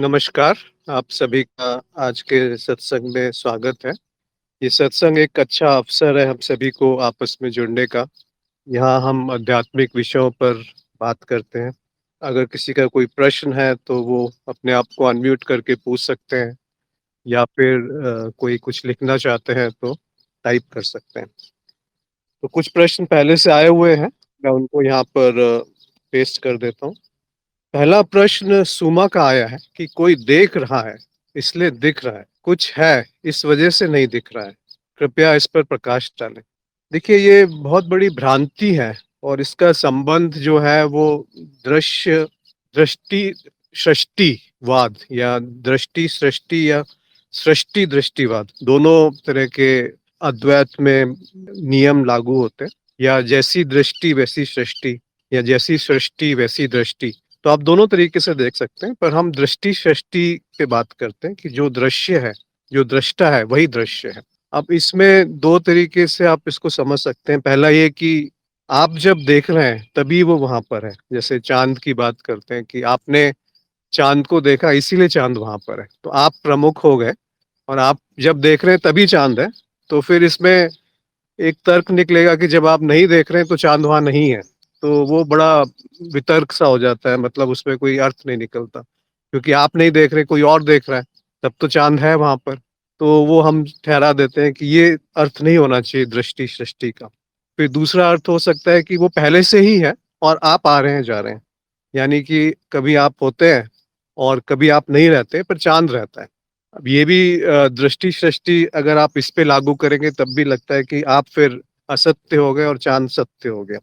नमस्कार, आप सभी का आज के सत्संग में स्वागत है। ये सत्संग एक अच्छा अवसर है हम सभी को आपस में जुड़ने का। यहाँ हम आध्यात्मिक विषयों पर बात करते हैं। अगर किसी का कोई प्रश्न है तो वो अपने आप को अनम्यूट करके पूछ सकते हैं या फिर कोई कुछ लिखना चाहते हैं तो टाइप कर सकते हैं। तो कुछ प्रश्न पहले से आए हुए हैं, मैं उनको यहाँ पर पेस्ट कर देता हूँ। पहला प्रश्न सुमा का आया है कि कोई देख रहा है इसलिए दिख रहा है, कुछ है इस वजह से नहीं दिख रहा है, कृपया इस पर प्रकाश डालें। देखिए, ये बहुत बड़ी भ्रांति है और इसका संबंध जो है वो दृश्य दृष्टि सृष्टिवाद या दृष्टि सृष्टि या सृष्टि दृष्टिवाद, दोनों तरह के अद्वैत में नियम लागू होते हैं। या जैसी दृष्टि वैसी सृष्टि, या जैसी सृष्टि वैसी दृष्टि। तो आप दोनों तरीके से देख सकते हैं, पर हम दृष्टि सृष्टि पे बात करते हैं कि जो दृश्य है, जो दृष्टा है, वही दृश्य है। अब इसमें दो तरीके से आप इसको समझ सकते हैं। पहला ये कि आप जब देख रहे हैं तभी वो वहां पर है। जैसे चांद की बात करते हैं कि आपने चांद को देखा इसीलिए चांद वहां पर है, तो आप प्रमुख हो गए और आप जब देख रहे हैं तभी चांद है। तो फिर इसमें एक तर्क निकलेगा कि जब आप नहीं देख रहे हैं तो चांद वहां नहीं है। तो वो बड़ा वितर्क सा हो जाता है, मतलब उसमें कोई अर्थ नहीं निकलता, क्योंकि आप नहीं देख रहे, कोई और देख रहा है, तब तो चांद है वहां पर। तो वो हम ठहरा देते हैं कि ये अर्थ नहीं होना चाहिए दृष्टि सृष्टि का। फिर दूसरा अर्थ हो सकता है कि वो पहले से ही है और आप आ रहे हैं जा रहे हैं, यानी कि कभी आप होते हैं और कभी आप नहीं रहते, पर चांद रहता है। अब ये भी दृष्टि सृष्टि अगर आप इस पे लागू करेंगे तब भी लगता है कि आप फिर असत्य हो गए और चांद सत्य हो गया।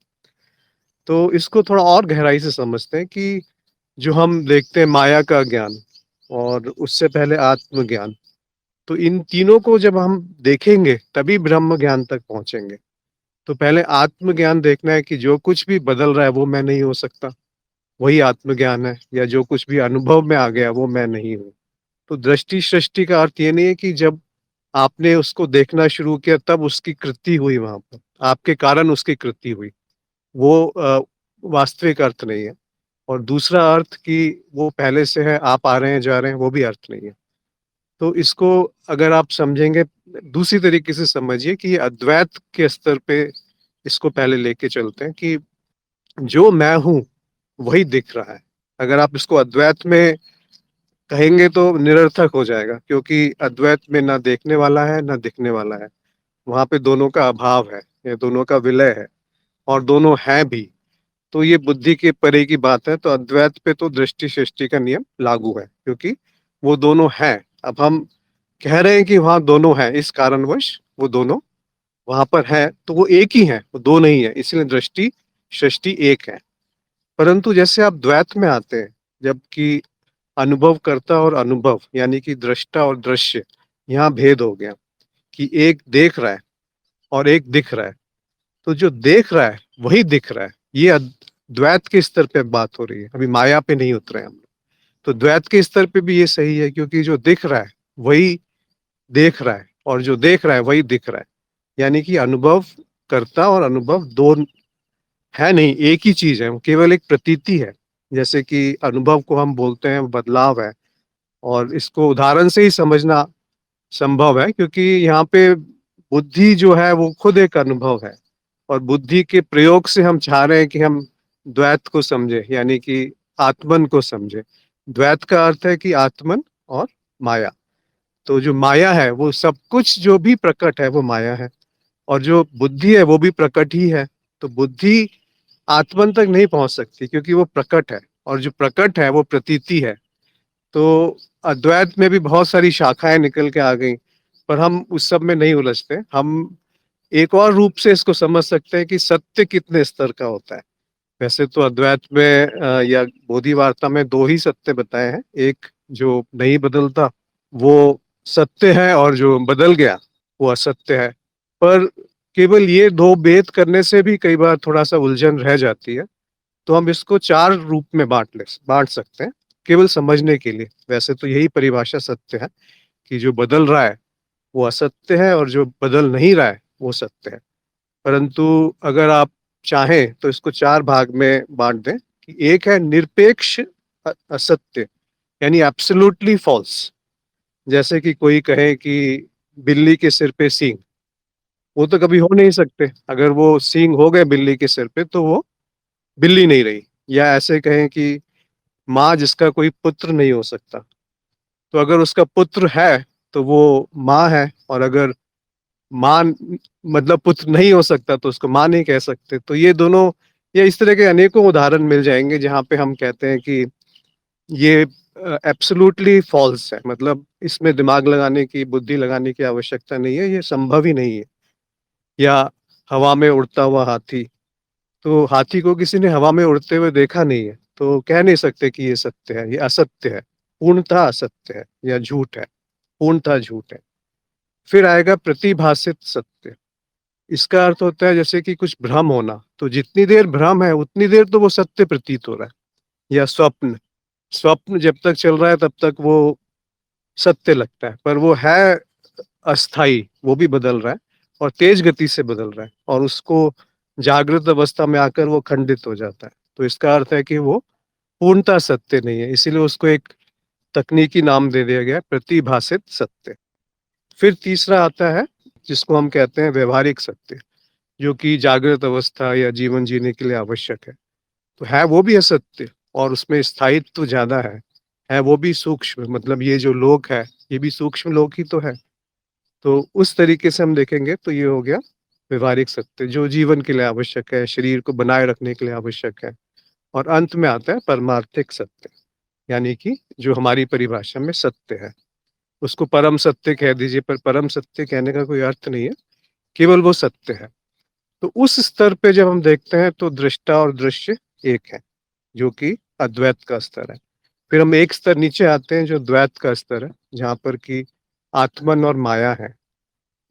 तो इसको थोड़ा और गहराई से समझते हैं कि जो हम देखते हैं माया का ज्ञान और उससे पहले आत्मज्ञान, तो इन तीनों को जब हम देखेंगे तभी ब्रह्म ज्ञान तक पहुंचेंगे। तो पहले आत्मज्ञान देखना है कि जो कुछ भी बदल रहा है वो मैं नहीं हो सकता, वही आत्मज्ञान है। या जो कुछ भी अनुभव में आ गया वो मैं नहीं हूँ। तो दृष्टि सृष्टि का अर्थ ये नहीं है कि जब आपने उसको देखना शुरू किया तब उसकी कृति हुई वहां पर, आपके कारण उसकी कृति हुई। वो वास्तविक अर्थ नहीं है। और दूसरा अर्थ कि वो पहले से है, आप आ रहे हैं जा रहे हैं, वो भी अर्थ नहीं है। तो इसको अगर आप समझेंगे दूसरी तरीके से समझिए कि ये अद्वैत के स्तर पे इसको पहले लेके चलते हैं कि जो मैं हूं वही दिख रहा है। अगर आप इसको अद्वैत में कहेंगे तो निरर्थक हो जाएगा, क्योंकि अद्वैत में ना देखने वाला है ना दिखने वाला है। वहां पे दोनों का अभाव है, ये दोनों का विलय है, और दोनों हैं भी। तो ये बुद्धि के परे की बात है। तो अद्वैत पे तो दृष्टि सृष्टि का नियम लागू है, क्योंकि वो दोनों हैं। अब हम कह रहे हैं कि वहां दोनों हैं, इस कारणवश वो दोनों वहां पर हैं, तो वो एक ही है, वो दो नहीं है, इसलिए दृष्टि सृष्टि एक है। परंतु जैसे आप द्वैत में आते हैं, जबकि अनुभवकर्ता और अनुभव यानी कि दृष्टा और दृश्य, यहाँ भेद हो गया कि एक देख रहा है और एक दिख रहा है। तो जो देख रहा है वही दिख रहा है। ये द्वैत के स्तर पे बात हो रही है, अभी माया पे नहीं उतरे हम। तो द्वैत के स्तर पे भी ये सही है, क्योंकि जो दिख रहा है वही देख रहा है और जो देख रहा है वही दिख रहा है। यानी कि अनुभव करता और अनुभव दो है नहीं, एक ही चीज है, वो केवल एक प्रतीति है। जैसे कि अनुभव को हम बोलते हैं बदलाव है, और इसको उदाहरण से ही समझना संभव है, क्योंकि यहाँ पे बुद्धि जो है वो खुद एक अनुभव है। और बुद्धि के प्रयोग से हम चाह रहे हैं कि हम द्वैत को समझे, यानी कि आत्मन को समझे। द्वैत का अर्थ है कि आत्मन और माया। तो जो माया है वो सब कुछ जो भी प्रकट है वो माया है, और जो बुद्धि है वो भी प्रकट ही है। तो बुद्धि आत्मन तक नहीं पहुंच सकती, क्योंकि वो प्रकट है, और जो प्रकट है वो प्रतीति है। तो अद्वैत में भी बहुत सारी शाखाएं निकल के आ गई, पर हम उस सब में नहीं उलझते। हम एक और रूप से इसको समझ सकते हैं कि सत्य कितने स्तर का होता है। वैसे तो अद्वैत में या बोधि वार्ता में दो ही सत्य बताए हैं। एक जो नहीं बदलता वो सत्य है, और जो बदल गया वो असत्य है। पर केवल ये दो भेद करने से भी कई बार थोड़ा सा उलझन रह जाती है। तो हम इसको चार रूप में बांट सकते हैं, केवल समझने के लिए। वैसे तो यही परिभाषा सत्य है कि जो बदल रहा है वो असत्य है, और जो बदल नहीं रहा है वो सत्य है। परंतु अगर आप चाहें तो इसको चार भाग में बांट दें कि एक है निरपेक्ष असत्य, यानी एब्सोल्युटली फॉल्स। जैसे कि कोई कहे कि बिल्ली के सिर पे सींग, वो तो कभी हो नहीं सकते। अगर वो सींग हो गए बिल्ली के सिर पे तो वो बिल्ली नहीं रही। या ऐसे कहें कि माँ जिसका कोई पुत्र नहीं हो सकता, तो अगर उसका पुत्र है तो वो माँ है, और अगर माँ मतलब पुत्र नहीं हो सकता तो उसको माँ नहीं कह सकते। तो ये दोनों या इस तरह के अनेकों उदाहरण मिल जाएँगे जहाँ पे हम कहते हैं कि ये एब्सोल्युटली फ़ॉल्स है। मतलब इसमें दिमाग लगाने की, बुद्धि लगाने की आवश्यकता नहीं है, ये संभव ही नहीं है। या हवा में उड़ता हुआ हाथी, तो हाथी को किसी ने हवा में उड़ते हुए देखा नहीं है, तो कह नहीं सकते कि ये सत्य है, ये असत्य है, पूर्णतः असत्य है या झूठ है, पूर्णतः झूठ है। फिर आएगा प्रतिभासित सत्य। इसका अर्थ होता है जैसे कि कुछ भ्रम होना, तो जितनी देर भ्रम है उतनी देर तो वो सत्य प्रतीत हो रहा है। या स्वप्न, स्वप्न जब तक चल रहा है तब तक वो सत्य लगता है, पर वो है अस्थाई, वो भी बदल रहा है और तेज गति से बदल रहा है, और उसको जागृत अवस्था में आकर वो खंडित हो जाता है। तो इसका अर्थ है कि वो पूर्णतः सत्य नहीं है, इसीलिए उसको एक तकनीकी नाम दे दिया गया है, प्रतिभासित सत्य। फिर तीसरा आता है जिसको हम कहते हैं व्यवहारिक सत्य, जो कि जागृत अवस्था या जीवन जीने के लिए आवश्यक है। तो है वो भी असत्य, और उसमें स्थायित्व ज़्यादा है। है वो भी सूक्ष्म, मतलब ये जो लोक है, ये भी सूक्ष्म लोक ही तो है। तो उस तरीके से हम देखेंगे तो ये हो गया व्यवहारिक सत्य, जो जीवन के लिए आवश्यक है, शरीर को बनाए रखने के लिए आवश्यक है। और अंत में आता है परमार्थिक सत्य, यानी कि जो हमारी परिभाषा में सत्य है। उसको परम सत्य कह दीजिए, पर परम सत्य कहने का कोई अर्थ नहीं है, केवल वो सत्य है। तो उस स्तर पे जब हम देखते हैं तो दृष्टा और दृश्य एक है, जो कि अद्वैत का स्तर है। फिर हम एक स्तर नीचे आते हैं जो द्वैत का स्तर है, जहाँ पर कि आत्मन और माया है।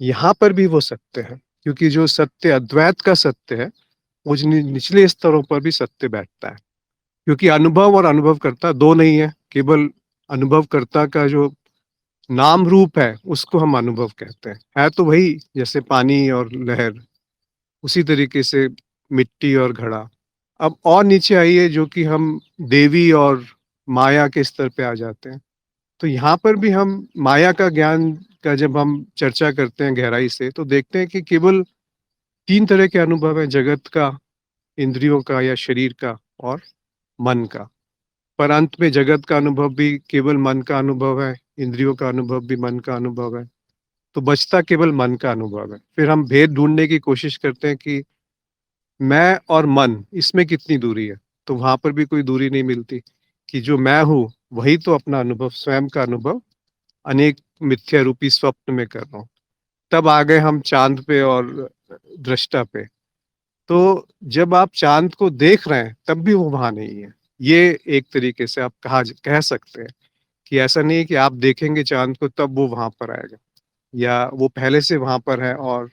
यहाँ पर भी वो सत्य है, क्योंकि जो सत्य अद्वैत का सत्य है, वो निचले स्तरों पर भी सत्य बैठता है। क्योंकि अनुभव और अनुभवकर्ता दो नहीं है, केवल अनुभवकर्ता का जो नाम रूप है उसको हम अनुभव कहते हैं। है तो वही, जैसे पानी और लहर, उसी तरीके से मिट्टी और घड़ा। अब और नीचे आइए, जो कि हम देवी और माया के स्तर पे आ जाते हैं। तो यहाँ पर भी हम माया का ज्ञान का जब हम चर्चा करते हैं गहराई से, तो देखते हैं कि केवल 3 तरह के अनुभव हैं, जगत का, इंद्रियों का या शरीर का, और मन का। पर अंत में जगत का अनुभव भी केवल मन का अनुभव है, इंद्रियों का अनुभव भी मन का अनुभव है। तो बचता केवल मन का अनुभव है। फिर हम भेद ढूँढने की कोशिश करते हैं कि मैं और मन, इसमें कितनी दूरी है? तो वहाँ पर भी कोई दूरी नहीं मिलती, कि जो मैं हूँ, वही तो अपना अनुभव, स्वयं का अनुभव अनेक मिथ्या रूपी स्वप्न में कर रहा हूँ। तब आ गए हम चाँद पे और दृष्टा पे। तो जब आप चाँद को देख रहे हैं, तब भी वो वहाँ नहीं है। ये एक तरीके से आप कह सकते हैं कि ऐसा नहीं है कि आप देखेंगे चाँद को तब वो वहाँ पर आएगा, या वो पहले से वहाँ पर है और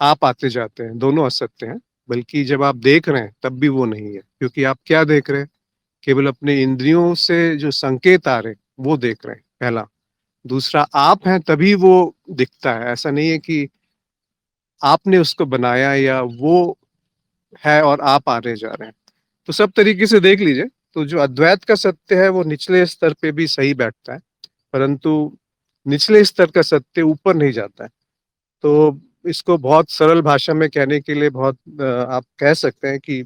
आप आते जाते हैं, दोनों असत्य हैं। बल्कि जब आप देख रहे हैं तब भी वो नहीं है, क्योंकि आप क्या देख रहे हैं? केवल अपने इंद्रियों से जो संकेत आ रहे हैं, वो देख रहे हैं, पहला। दूसरा, आप हैं तभी वो दिखता है, ऐसा नहीं है कि आपने उसको बनाया या वो है और आप आने जा रहे हैं। तो सब तरीके से देख लीजिए, तो जो अद्वैत का सत्य है वो निचले स्तर पे भी सही बैठता है, परंतु निचले स्तर का सत्य ऊपर नहीं जाता है। तो इसको बहुत सरल भाषा में कहने के लिए बहुत आप कह सकते हैं कि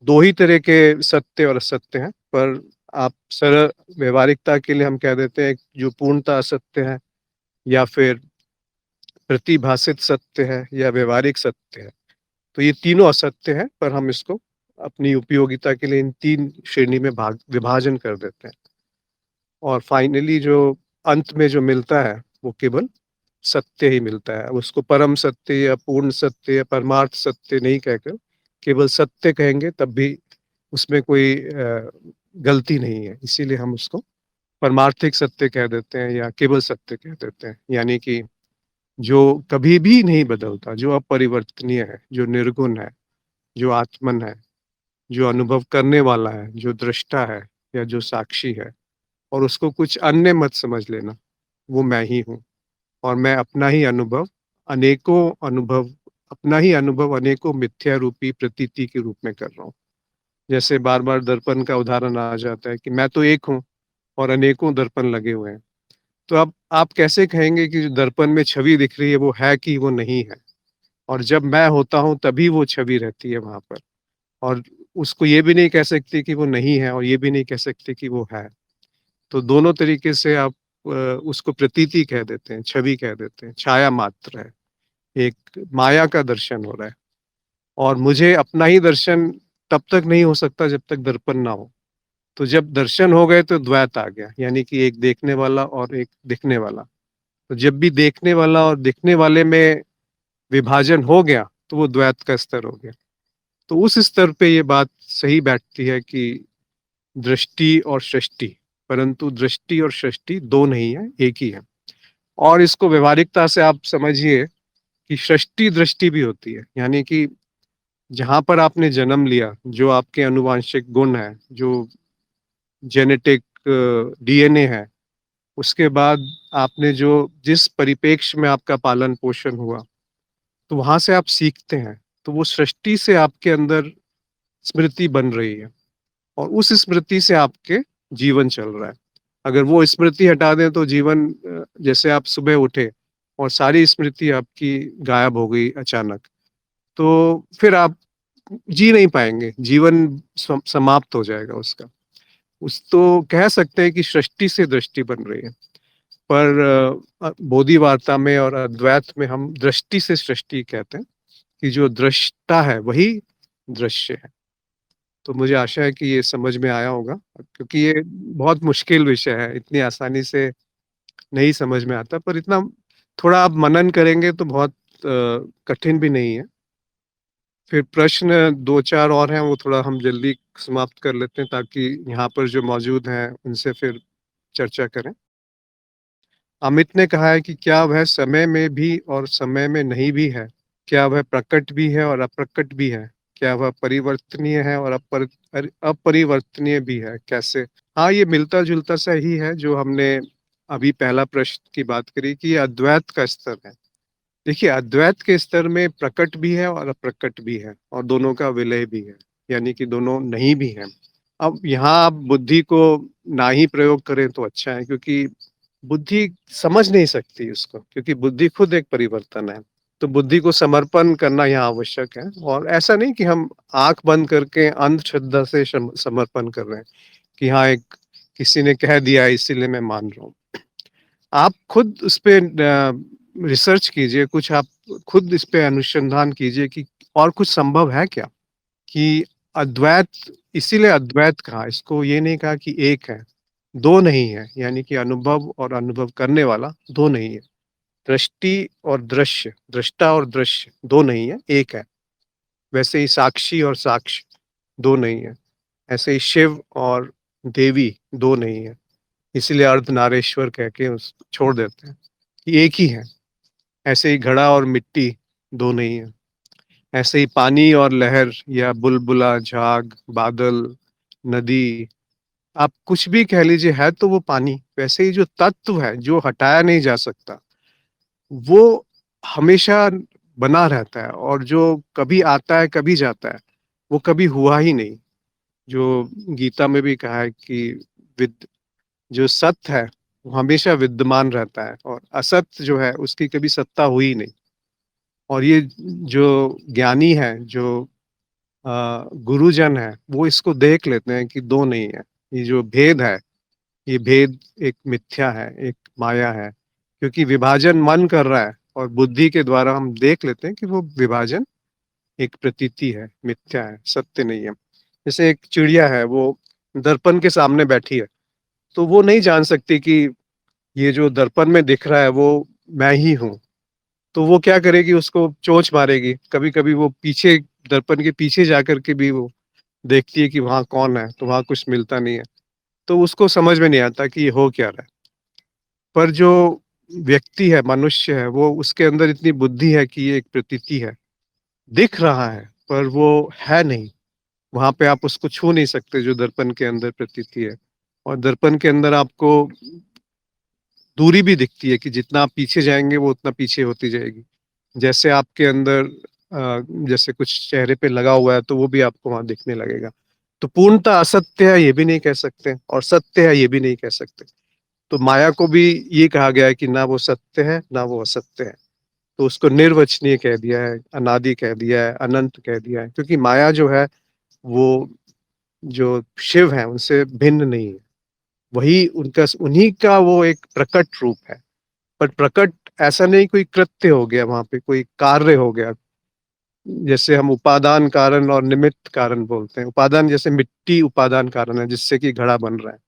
2 ही तरह के सत्य और असत्य हैं, पर आप सरल व्यावहारिकता के लिए हम कह देते हैं जो पूर्णतः असत्य है, या फिर प्रतिभासित सत्य है, या व्यावहारिक सत्य है। तो ये तीनों असत्य हैं, पर हम इसको अपनी उपयोगिता के लिए इन 3 श्रेणी में विभाजन कर देते हैं। और फाइनली जो अंत में जो मिलता है, वो केवल सत्य ही मिलता है। उसको परम सत्य या पूर्ण सत्य या परमार्थ सत्य नहीं कहकर केवल सत्य कहेंगे, तब भी उसमें कोई गलती नहीं है। इसीलिए हम उसको परमार्थिक सत्य कह देते हैं या केवल सत्य कह देते हैं। यानी कि जो कभी भी नहीं बदलता, जो अपरिवर्तनीय है, जो निर्गुण है, जो आत्मन है, जो अनुभव करने वाला है, जो दृष्टा है या जो साक्षी है, और उसको कुछ अन्य मत समझ लेना, वो मैं ही हूँ। और मैं अपना ही अनुभव अनेकों मिथ्या रूपी प्रतीति के रूप में कर रहा हूँ। जैसे बार-बार दर्पण का उदाहरण आ जाता है कि मैं तो एक हूँ, और अनेकों दर्पण लगे हुए हैं। तो अब आप कैसे कहेंगे कि जो दर्पण में छवि दिख रही है वो है कि वो नहीं है? और जब मैं होता हूँ तभी वो छवि रहती है वहाँ पर। और उसको ये भी नहीं कह सकते कि वो नहीं है और ये भी नहीं कह सकते कि वो है। तो दोनों तरीके से आप उसको प्रतीति कह देते हैं, छवि कह देते हैं, छाया मात्र है। एक माया का दर्शन हो रहा है और मुझे अपना ही दर्शन तब तक नहीं हो सकता जब तक दर्पण ना हो। तो जब दर्शन हो गए तो द्वैत आ गया, यानी कि एक देखने वाला और एक दिखने वाला। तो जब भी देखने वाला और दिखने वाले में विभाजन हो गया, तो वो द्वैत का स्तर हो गया। तो उस स्तर पे ये बात सही बैठती है कि दृष्टि और सृष्टि, परंतु दृष्टि और सृष्टि 2 नहीं है, एक ही है। और इसको व्यावहारिकता से आप समझिए कि सृष्टि दृष्टि भी होती है, यानी कि जहाँ पर आपने जन्म लिया, जो आपके आनुवांशिक गुण हैं, जो जेनेटिक डीएनए है, उसके बाद आपने जो जिस परिप्रेक्ष्य में आपका पालन-पोषण हुआ, तो वहाँ से आप सीखते हैं। तो वो सृष्टि से आपके अंदर स्मृति बन रही है और उस स्मृति से आपके जीवन चल रहा है। अगर वो स्मृति हटा दें तो जीवन जैसे आप सुबह उठे और सारी स्मृति आपकी गायब हो गई अचानक, तो फिर आप जी नहीं पाएँगे, जीवन समाप्त हो जाएगा उसका। उस तो कह सकते हैं कि सृष्टि से दृष्टि बन रही है। पर बोधि वार्ता में और अद्वैत में हम दृष्टि से सृष्टि कहते हैं कि जो दृष्टा है वही दृश्य है। तो मुझे आशा है कि ये समझ में आया होगा, क्योंकि ये बहुत मुश्किल विषय है, इतनी आसानी से नहीं समझ में आता, पर इतना थोड़ा आप मनन करेंगे तो बहुत कठिन भी नहीं है। फिर प्रश्न 2-4 और हैं, वो थोड़ा हम जल्दी समाप्त कर लेते हैं ताकि यहाँ पर जो मौजूद हैं उनसे फिर चर्चा करें। अमित ने कहा है कि क्या वह समय में भी और समय में नहीं भी है? क्या वह प्रकट भी है और अप्रकट भी है? क्या वह परिवर्तनीय है और अपरिवर्तनीय भी है? कैसे? हाँ, ये मिलता-जुलता सा ही है जो हमने अभी पहला प्रश्न की बात करी कि ये अद्वैत का स्तर है। देखिए, अद्वैत के स्तर में प्रकट भी है और अप्रकट भी है और दोनों का विलय भी है, यानी कि दोनों नहीं भी हैं। अब यहाँ आप बुद्धि को ना ही प्रयोग करें तो अच्छा है, क्योंकि बुद्धि समझ नहीं सकती उसको, क्योंकि बुद्धि खुद एक परिवर्तन है। तो बुद्धि को समर्पण करना यहाँ आवश्यक है और ऐसा नहीं कि हम आँख बंद करके अंधश्रद्धा से समर्पण कर रहे हैं कि हाँ, एक किसी ने कह दिया इसीलिए मैं मान रहा हूँ। आप खुद उस पे रिसर्च कीजिए, कुछ आप खुद इस पे अनुसंधान कीजिए कि और कुछ संभव है क्या? कि अद्वैत, इसीलिए अद्वैत कहा, इसको ये नहीं कहा कि एक है, 2 नहीं है, यानी कि अनुभव और अनुभव करने वाला 2 नहीं है। दृष्टि और दृश्य, दृष्टा और दृश्य 2 नहीं है, एक है। वैसे ही साक्षी और साक्ष्य 2 नहीं है। ऐसे ही शिव और देवी 2 नहीं है। इसीलिए अर्धनारीश्वर कह के उस छोड़ देते हैं कि एक ही है। ऐसे ही घड़ा और मिट्टी 2 नहीं है। ऐसे ही पानी और लहर या बुलबुला, झाग, बादल, नदी, आप कुछ भी कह लीजिए, है तो वो पानी। वैसे ही जो तत्व है, जो हटाया नहीं जा सकता, वो हमेशा बना रहता है और जो कभी आता है, कभी जाता है, वो कभी हुआ ही नहीं। जो गीता में भी कहा है कि विद जो सत्य है, वो हमेशा विद्यमान रहता है और असत्य जो है, उसकी कभी सत्ता हुई ही नहीं। और ये जो ज्ञानी है, जो गुरुजन है, वो इसको देख लेते हैं कि 2 नहीं है। ये जो भेद है, ये भेद एक मिथ्या है, एक माया है। क्योंकि विभाजन मन कर रहा है और बुद्धि के द्वारा हम देख लेते हैं कि वो विभाजन एक प्रतीति है, मिथ्या है, सत्य नहीं है। जैसे एक चिड़िया है, वो दर्पण के सामने बैठी है, तो वो नहीं जान सकती कि ये जो दर्पण में दिख रहा है वो मैं ही हूँ। तो वो क्या करेगी, उसको चोंच मारेगी। कभी-कभी वो पीछे, दर्पण के पीछे जाकर के भी वो देखती है कि वहाँ कौन है, तो वहाँ कुछ मिलता नहीं है। तो उसको समझ में नहीं आता कि ये हो क्या रहा है। पर जो व्यक्ति है, मनुष्य है, वो उसके अंदर इतनी बुद्धि है कि ये एक प्रतीति है। दिख रहा है, पर वो है नहीं। वहाँ पे आप उसको छू नहीं सकते जो दर्पण के अंदर प्रतीति है। और दर्पण के अंदर आपको दूरी भी दिखती है कि जितना आप पीछे जाएँगे वो उतना पीछे होती जाएगी। जैसे आपके अंदर जैसे कुछ चेहरे पे लगा हुआ है तो वो भी आपको वहाँ दिखने लगेगा। तो पूर्णतः असत्य है ये भी नहीं कह सकते और सत्य है ये भी नहीं कह सकते। तो माया को भी ये कहा गया है कि ना वो सत्य है ना वो असत्य है। तो उसको निर्वचनीय कह दिया है, अनादि कह दिया है, अनंत कह दिया है, क्योंकि माया जो है वो जो शिव है उनसे भिन्न नहीं है। वही उनका उन्हीं का वो एक प्रकट रूप है। पर प्रकट ऐसा नहीं कोई कृत्य हो गया, वहां पे कोई कार्य हो गया। जैसे हम उपादान कारण और निमित्त कारण बोलते हैं। उपादान जैसे मिट्टी उपादान कारण है जिससे कि घड़ा बन रहा है,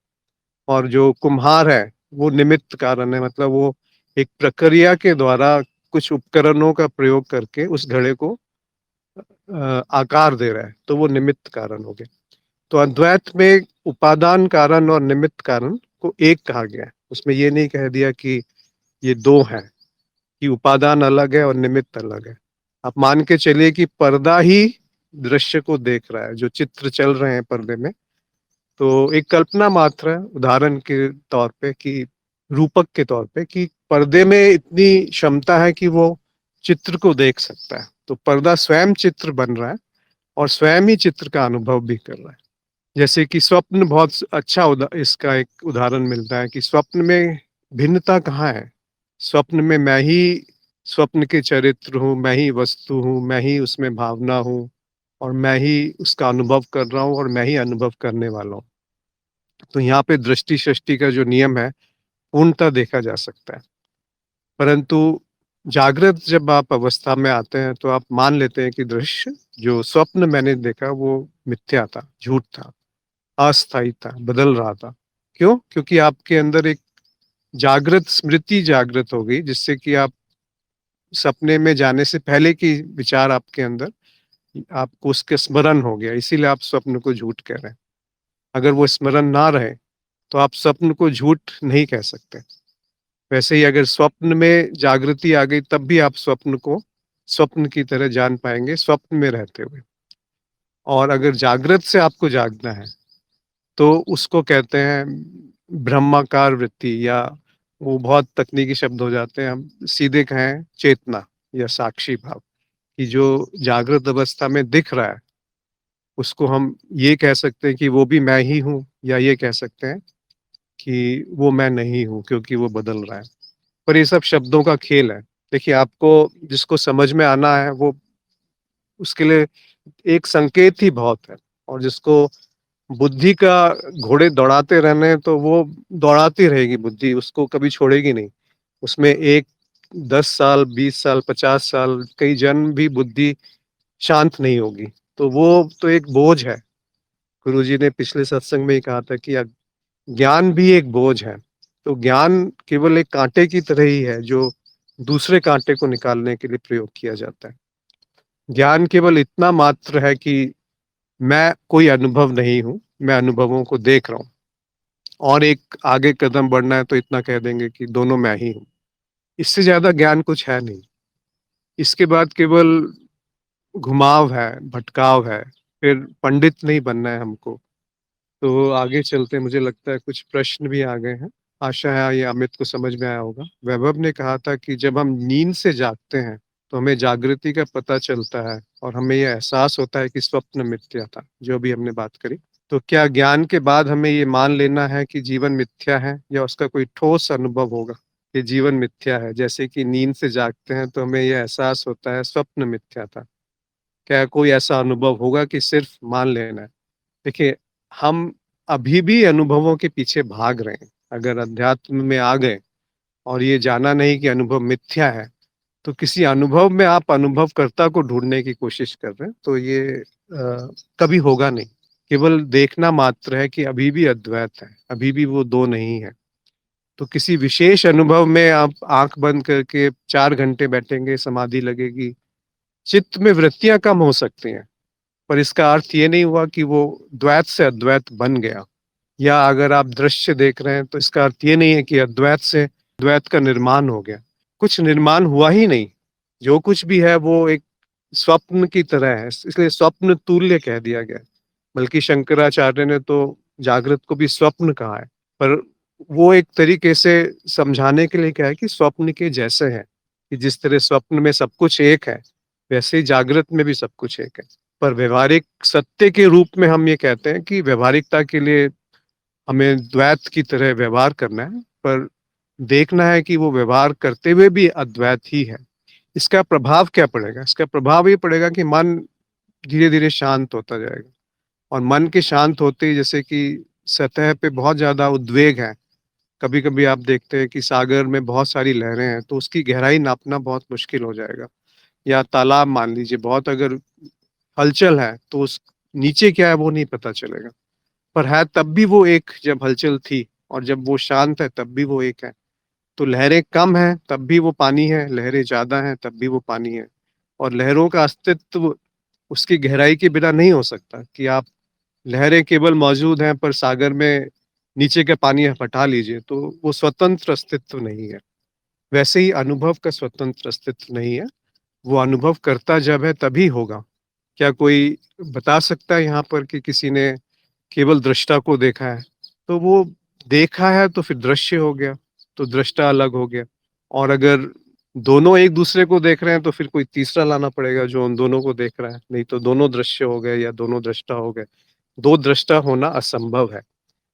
और जो कुम्हार है वो निमित्त कारण है, मतलब वो एक प्रक्रिया के द्वारा कुछ उपकरणों का प्रयोग करके उस घड़े को आकार दे रहा है, तो वो निमित्त कारण हो गया। तो अद्वैत में उपादान कारण और निमित्त कारण को एक कहा गया है। उसमें ये नहीं कह दिया कि ये दो हैं, कि उपादान अलग है और निमित्त अलग है। आप मान के चलिए कि पर्दा ही दृश्य को देख रहा है, जो चित्र चल रहे हैं पर्दे में। तो एक कल्पना मात्र है, उदाहरण के तौर पे, कि रूपक के तौर पे, कि पर्दे में इतनी क्षमता है कि वो चित्र को देख सकता है। तो पर्दा स्वयं चित्र बन रहा है और स्वयं ही चित्र का अनुभव भी कर रहा है। जैसे कि स्वप्न बहुत अच्छा इसका एक उदाहरण मिलता है कि स्वप्न में भिन्नता कहाँ है। स्वप्न में मैं ही स्वप्न के चरित्र हूँ, मैं ही वस्तु हूँ, मैं ही उसमें भावना हूँ, और मैं ही उसका अनुभव कर रहा हूँ और मैं ही अनुभव करने वाला हूँ। तो यहाँ पे दृष्टि सृष्टि का जो नियम है पूर्णतः देखा जा सकता है। परंतु जागृत जब आप अवस्था में आते हैं तो आप मान लेते हैं कि दृश्य जो स्वप्न मैंने देखा वो मिथ्या था, झूठ था, अस्थायी था, बदल रहा था। क्यों? क्योंकि आपके अंदर एक जागृत स्मृति जागृत हो गई, जिससे कि आप सपने में जाने से पहले की विचार आपके अंदर, आपको उसके स्मरण हो गया, इसीलिए आप स्वप्न को झूठ कह रहे हैं। अगर वो स्मरण ना रहे तो आप स्वप्न को झूठ नहीं कह सकते। वैसे ही अगर स्वप्न में जागृति आ गई तब भी आप स्वप्न को स्वप्न की तरह जान पाएंगे स्वप्न में रहते हुए। और अगर जागृत से आपको जागना है तो उसको कहते हैं ब्रह्माकार वृत्ति, या वो बहुत तकनीकी शब्द हो जाते हैं, हम सीधे कहें चेतना या साक्षी भाव, कि जो जागृत अवस्था में दिख रहा है उसको हम ये कह सकते हैं कि वो भी मैं ही हूँ, या ये कह सकते हैं कि वो मैं नहीं हूँ क्योंकि वो बदल रहा है। पर ये सब शब्दों का खेल है। देखिए, आपको जिसको समझ में आना है वो, उसके लिए एक संकेत ही बहुत है। और जिसको बुद्धि का घोड़े दौड़ाते रहने हैं, तो वो दौड़ाती रहेगी बुद्धि, उसको कभी छोड़ेगी नहीं। उसमें एक 10 साल, 20 साल, 50 साल, कई जन्म भी बुद्धि शांत नहीं होगी। तो वो तो एक बोझ है। गुरुजी ने पिछले सत्संग में ही कहा था कि ज्ञान भी एक बोझ है। तो ज्ञान केवल एक कांटे की तरह ही है जो दूसरे कांटे को निकालने के लिए प्रयोग किया जाता है। ज्ञान केवल इतना मात्र है कि मैं कोई अनुभव नहीं हूं, मैं अनुभवों को देख रहा हूं। और एक आगे कदम बढ़ना है तो इतना कह देंगे कि दोनों मैं ही हूं। इससे ज्यादा ज्ञान कुछ है नहीं। इसके बाद केवल घुमाव है, भटकाव है। फिर पंडित नहीं बनना है हमको। तो आगे चलते, मुझे लगता है कुछ प्रश्न भी आ गए हैं। आशा है ये अमित को समझ में आया होगा। वैभव ने कहा था कि जब हम नींद से जागते हैं तो हमें जागृति का पता चलता है और हमें यह एहसास होता है कि स्वप्न मिथ्या था, जो भी हमने बात करी। तो क्या ज्ञान के बाद हमें ये मान लेना है कि जीवन मिथ्या है, या उसका कोई ठोस अनुभव होगा कि जीवन मिथ्या है? जैसे कि नींद से जागते हैं तो हमें यह एहसास होता है स्वप्न मिथ्या था। क्या कोई ऐसा अनुभव होगा कि सिर्फ मान लेना है? देखिए, हम अभी भी अनुभवों के पीछे भाग रहे हैं। अगर अध्यात्म में आ गए और ये जाना नहीं कि अनुभव मिथ्या है, तो किसी अनुभव में आप अनुभवकर्ता को ढूंढने की कोशिश कर रहे हैं, तो ये कभी होगा नहीं। केवल देखना मात्र है कि अभी भी अद्वैत है, अभी भी वो दो नहीं है। तो किसी विशेष अनुभव में आप आंख बंद करके 4 घंटे बैठेंगे, समाधि लगेगी, चित्त में वृत्तियां कम हो सकती हैं, पर इसका अर्थ ये नहीं हुआ कि वो द्वैत से अद्वैत बन गया। या अगर आप दृश्य देख रहे हैं तो इसका अर्थ ये नहीं है कि अद्वैत से द्वैत का निर्माण हो गया। कुछ निर्माण हुआ ही नहीं। जो कुछ भी है वो एक स्वप्न की तरह है, इसलिए स्वप्न तुल्य कह दिया गया। बल्कि शंकराचार्य ने तो जागृत को भी स्वप्न कहा है। पर वो एक तरीके से समझाने के लिए क्या है कि स्वप्न के जैसे है, कि जिस तरह स्वप्न में सब कुछ एक है, वैसे ही जागृत में भी सब कुछ एक है। पर व्यवहारिक सत्य के रूप में हम ये कहते हैं कि व्यवहारिकता के लिए हमें द्वैत की तरह व्यवहार करना है, पर देखना है कि वो व्यवहार करते हुए भी अद्वैत ही है। इसका प्रभाव क्या पड़ेगा? इसका प्रभाव ये पड़ेगा कि मन धीरे-धीरे शांत होता जाएगा और मन के शांत होते ही जैसे कि सतह पे बहुत ज़्यादा उद्वेग है। कभी-कभी आप देखते हैं कि सागर में बहुत सारी लहरें हैं, तो उसकी गहराई नापना बहुत मुश्किल हो जाएगा। या तालाब मान लीजिए, बहुत अगर हलचल है, तो उस नीचे क्या है वो नहीं पता चलेगा। पर है तब भी वो एक, जब हलचल थी और जब वो शांत है तब भी वो एक है। तो लहरें कम हैं तब भी वो पानी है, लहरें ज़्यादा हैं तब भी वो पानी है। और लहरों का अस्तित्व उसकी गहराई के बिना नहीं हो सकता कि आप लहरें केवल मौजूद हैं पर सागर में नीचे का पानी आप हटा लीजिए तो वो स्वतंत्र अस्तित्व नहीं है। वैसे ही अनुभव का स्वतंत्र अस्तित्व नहीं है, वो अनुभव करता जब है तभी होगा। क्या कोई बता सकता है यहाँ पर कि किसी ने केवल दृष्टा को देखा है? तो वो देखा है तो फिर दृश्य हो गया, तो दृष्टा अलग हो गया। और अगर दोनों एक दूसरे को देख रहे हैं तो फिर कोई तीसरा लाना पड़ेगा जो उन दोनों को देख रहा है, नहीं तो दोनों दृश्य हो गए या दोनों दृष्टा हो गए। 2 दृष्टा होना असंभव है।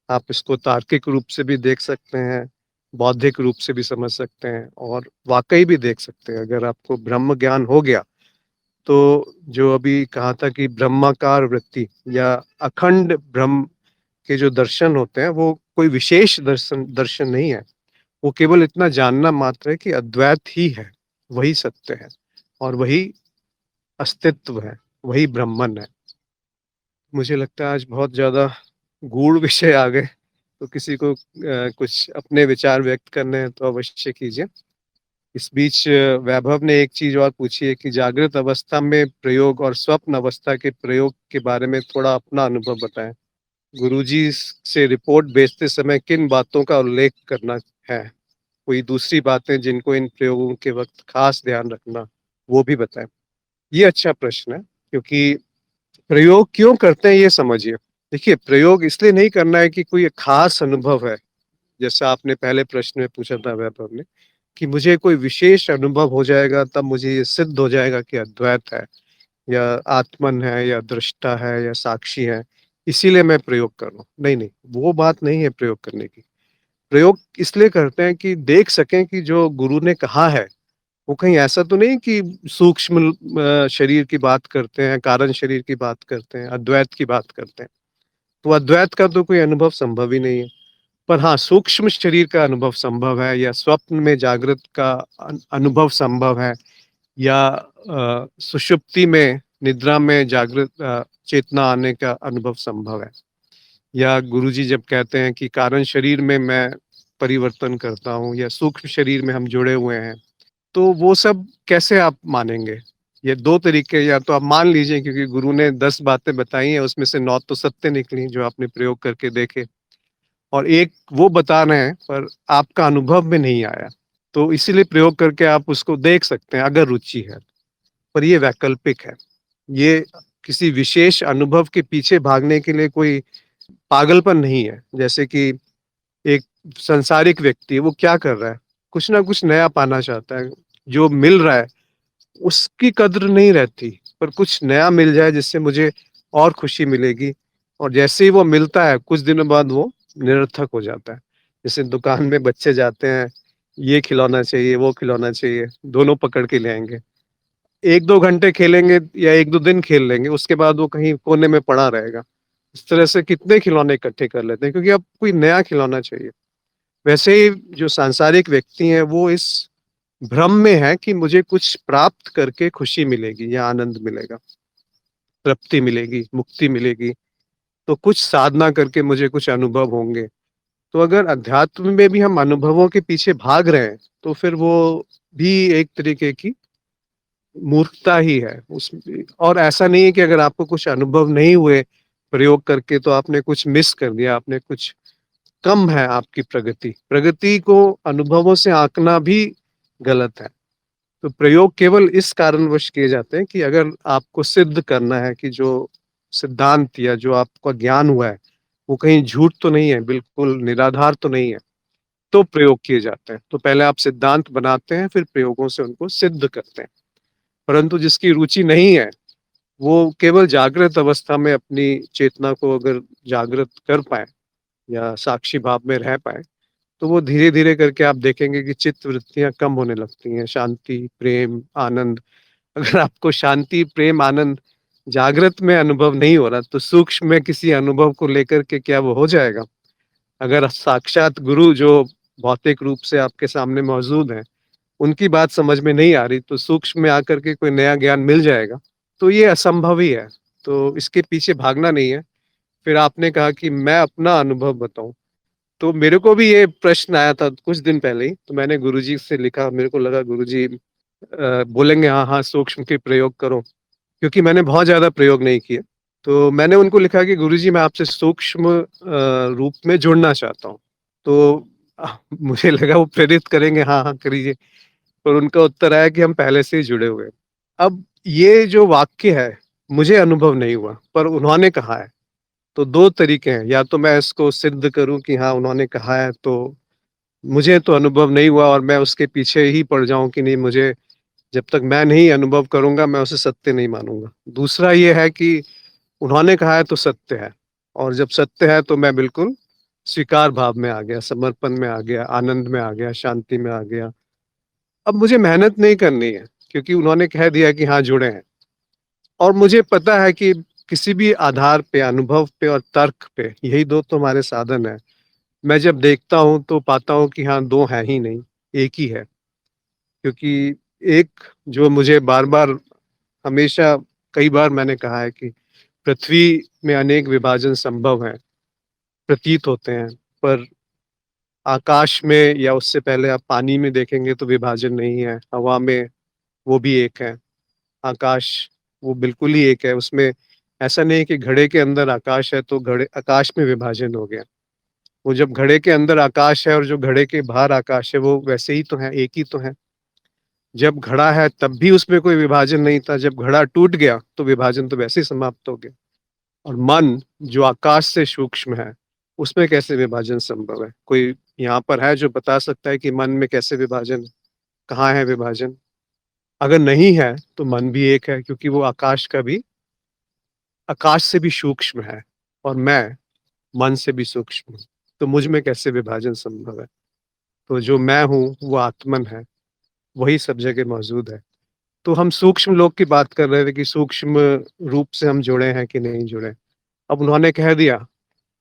आप इसको तार्किक रूप से भी देख सकते हैं, बौद्धिक रूप से भी समझ सकते हैं और वाक़ई भी देख सकते हैं। अगर आपको ब्रह्म ज्ञान हो गया, तो जो अभी कहा था कि ब्रह्माकार वृत्ति या अखंड ब्रह्म के जो दर्शन होते हैं, वो कोई विशेष दर्शन दर्शन नहीं है। वो केवल इतना जानना मात्र है कि अद्वैत ही है, वही सत्य है और वही अस्तित्व है, वही ब्रह्मन है। मुझे लगता है आज बहुत ज़्यादा गूढ़ विषय आ गए, तो किसी को कुछ अपने विचार व्यक्त करने हैं तो अवश्य कीजिए। इस बीच वैभव ने एक चीज़ और पूछी है कि जागृत अवस्था में प्रयोग और स्वप्न अवस्था के प्रयोग के बारे में थोड़ा अपना अनुभव बताएँ। गुरुजी से रिपोर्ट भेजते समय किन बातों का उल्लेख करना है? कोई दूसरी बातें जिनको इन प्रयोगों के वक़्त ख़ास ध्यान रखना, वो भी बताएँ। ये अच्छा प्रश्न है, क्योंकि प्रयोग क्यों करते हैं ये समझिए। देखिए, प्रयोग इसलिए नहीं करना है कि कोई ख़ास अनुभव है, जैसा आपने पहले प्रश्न में पूछा था वैभव ने, कि मुझे कोई विशेष अनुभव हो जाएगा तब मुझे ये सिद्ध हो जाएगा कि अद्वैत है या आत्मन है या दृष्टा है या साक्षी है, इसीलिए मैं प्रयोग कर रहा हूँ। नहीं, नहीं, वो बात नहीं है प्रयोग करने की। प्रयोग इसलिए करते हैं कि देख सकें कि जो गुरु ने कहा है, वो कहीं ऐसा तो नहीं कि सूक्ष्म शरीर की बात करते हैं, कारण शरीर की बात करते हैं, अद्वैत की बात करते हैं। तो अद्वैत का तो कोई अनुभव संभव ही नहीं है। पर हाँ, सूक्ष्म शरीर का अनुभव संभव है या स्वप्न में जागृत का अनुभव संभव है या सुषुप्ति में, निद्रा में जागृत चेतना आने का अनुभव संभव है। या गुरुजी जब कहते हैं कि कारण शरीर में मैं परिवर्तन करता हूँ या सूक्ष्म शरीर में हम जुड़े हुए हैं, तो वो सब कैसे आप मानेंगे? ये 2 तरीके, या तो आप मान लीजिए क्योंकि गुरु ने 10 बातें बताई हैं, उसमें से 9 तो सत्य निकली जो आपने प्रयोग करके देखे और एक वो बता रहे हैं पर आपका अनुभव में नहीं आया। तो इसीलिए प्रयोग करके आप उसको देख सकते हैं अगर रुचि है, पर ये वैकल्पिक है। ये किसी विशेष अनुभव के पीछे भागने के लिए कोई पागलपन नहीं है। जैसे कि एक सांसारिक व्यक्ति है, वो क्या कर रहा है? कुछ ना कुछ नया पाना चाहता है। जो मिल रहा है, उसकी कद्र नहीं रहती, पर कुछ नया मिल जाए जिससे मुझे और खुशी मिलेगी और जैसे ही वो मिलता है, कुछ दिनों बाद वो निरर्थक हो जाता है। जैसे दुकान में बच्चे जाते हैं, ये खिलौना चाहिए, वो खिलौना चाहिए, दोनों पकड़ के ले आएँगे। 1-2 घंटे खेलेंगे या 1-2 दिन खेल लेंगे, उसके बाद वो कहीं कोने में पड़ा रहेगा। इस तरह से कितने खिलौने इकट्ठे कर लेते हैं क्योंकि अब कोई नया खिलौना चाहिए। वैसे ही जो सांसारिक व्यक्ति हैं, वो इस भ्रम में है कि मुझे कुछ प्राप्त करके खुशी मिलेगी या आनंद मिलेगा, तृप्ति मिलेगी, मुक्ति मिलेगी, तो कुछ साधना करके मुझे कुछ अनुभव होंगे। तो अगर अध्यात्म में भी हम अनुभवों के पीछे भाग रहे हैं, तो फिर वो भी एक तरीके की मूर्खता ही है। उस और ऐसा नहीं है कि अगर आपको कुछ अनुभव नहीं हुए प्रयोग करके तो आपने कुछ मिस कर दिया, आपने कुछ कम है आपकी प्रगति। प्रगति को अनुभवों से आँकना भी गलत है। तो प्रयोग केवल इस कारणवश किए जाते हैं कि अगर आपको सिद्ध करना है कि जो सिद्धांत या जो आपका ज्ञान हुआ है, वो कहीं झूठ तो नहीं है, बिल्कुल निराधार तो नहीं है, तो प्रयोग किए जाते हैं। तो पहले आप सिद्धांत बनाते हैं, फिर प्रयोगों से उनको सिद्ध करते हैं। परंतु जिसकी रुचि नहीं है, वो केवल जागृत अवस्था में अपनी चेतना को अगर जागृत कर पाएँ या साक्षी भाव में रह पाएँ, तो वो धीरे-धीरे करके आप देखेंगे कि चित्त वृत्तियाँ कम होने लगती हैं, शांति, प्रेम, आनंद। अगर आपको शांति, प्रेम, आनंद जागृत में अनुभव नहीं हो रहा, तो सूक्ष्म में किसी अनुभव को लेकर के क्या वो हो जाएगा? अगर साक्षात गुरु जो भौतिक रूप से आपके सामने मौजूद हैं, उनकी बात समझ में नहीं आ रही, तो सूक्ष्म में आकर के कोई नया ज्ञान मिल जाएगा? तो ये असंभव ही है, तो इसके पीछे भागना नहीं है। फिर आपने कहा कि मैं अपना अनुभव बताऊँ, तो मेरे को भी ये प्रश्न आया था कुछ दिन पहले ही, तो मैंने गुरुजी से लिखा, मेरे को लगा गुरुजी बोलेंगे हाँ, हाँ, सूक्ष्म के प्रयोग करो, क्योंकि मैंने बहुत ज़्यादा प्रयोग नहीं किए। तो मैंने उनको लिखा कि गुरुजी मैं आपसे सूक्ष्म रूप में जुड़ना चाहता हूँ। तो मुझे लगा वो प्रेरित करेंगे, हाँ, हाँ, करिए, पर उनका उत्तर आया कि हम पहले से ही जुड़े हुए हैं। अब ये जो वाक्य है, मुझे अनुभव नहीं हुआ, पर उन्होंने कहा है, तो 2 तरीके हैं, या तो मैं इसको सिद्ध करूँ कि हाँ, उन्होंने कहा है, तो मुझे तो अनुभव नहीं हुआ और मैं उसके पीछे ही पड़ जाऊँ कि नहीं, मुझे जब तक मैं नहीं अनुभव करूँगा, मैं उसे सत्य नहीं मानूँगा। दूसरा ये है कि उन्होंने कहा है तो सत्य है, और जब सत्य है तो मैं बिल्कुल स्वीकार भाव में आ गया, समर्पण में आ गया, आनंद में आ गया, शांति में आ गया। अब मुझे मेहनत नहीं करनी है, क्योंकि उन्होंने कह दिया कि हाँ, जुड़े हैं, और मुझे पता है कि किसी भी आधार पे, अनुभव पे और तर्क पे, यही 2 तो हमारे साधन हैं। मैं जब देखता हूँ तो पाता हूँ कि हाँ, 2 हैं ही नहीं, 1 ही है। क्योंकि एक जो मुझे बार-बार, हमेशा, कई बार मैंने कहा है कि पृथ्वी में अनेक विभाजन संभव हैं, प्रतीत होते हैं, पर आकाश में या उससे पहले आप पानी में देखेंगे तो विभाजन नहीं है, हवा में वो भी एक है, आकाश वो बिल्कुल ही एक है, उसमें ऐसा नहीं है कि घड़े के अंदर आकाश है तो घड़े आकाश में विभाजन हो गया। वो जब घड़े के अंदर आकाश है और जो घड़े के बाहर आकाश है, वो वैसे ही तो हैं, एक ही तो हैं। जब घड़ा है तब भी उसमें कोई विभाजन नहीं था, जब घड़ा टूट गया तो विभाजन तो वैसे ही समाप्त हो गया। और मन जो आकाश से सूक्ष्म है, उसमें कैसे विभाजन संभव है? कोई यहाँ पर है जो बता सकता है कि मन में कैसे विभाजन, कहाँ है विभाजन? अगर नहीं है तो मन भी एक है, क्योंकि वो आकाश से भी सूक्ष्म है, और मैं मन से भी सूक्ष्म हूँ। तो मुझ में कैसे विभाजन संभव है? तो जो मैं हूँ वो आत्मन है, वही सब जगह मौजूद है। तो हम सूक्ष्म लोक की बात कर रहे थे कि सूक्ष्म रूप से हम जुड़े हैं कि नहीं जुड़े। अब उन्होंने कह दिया,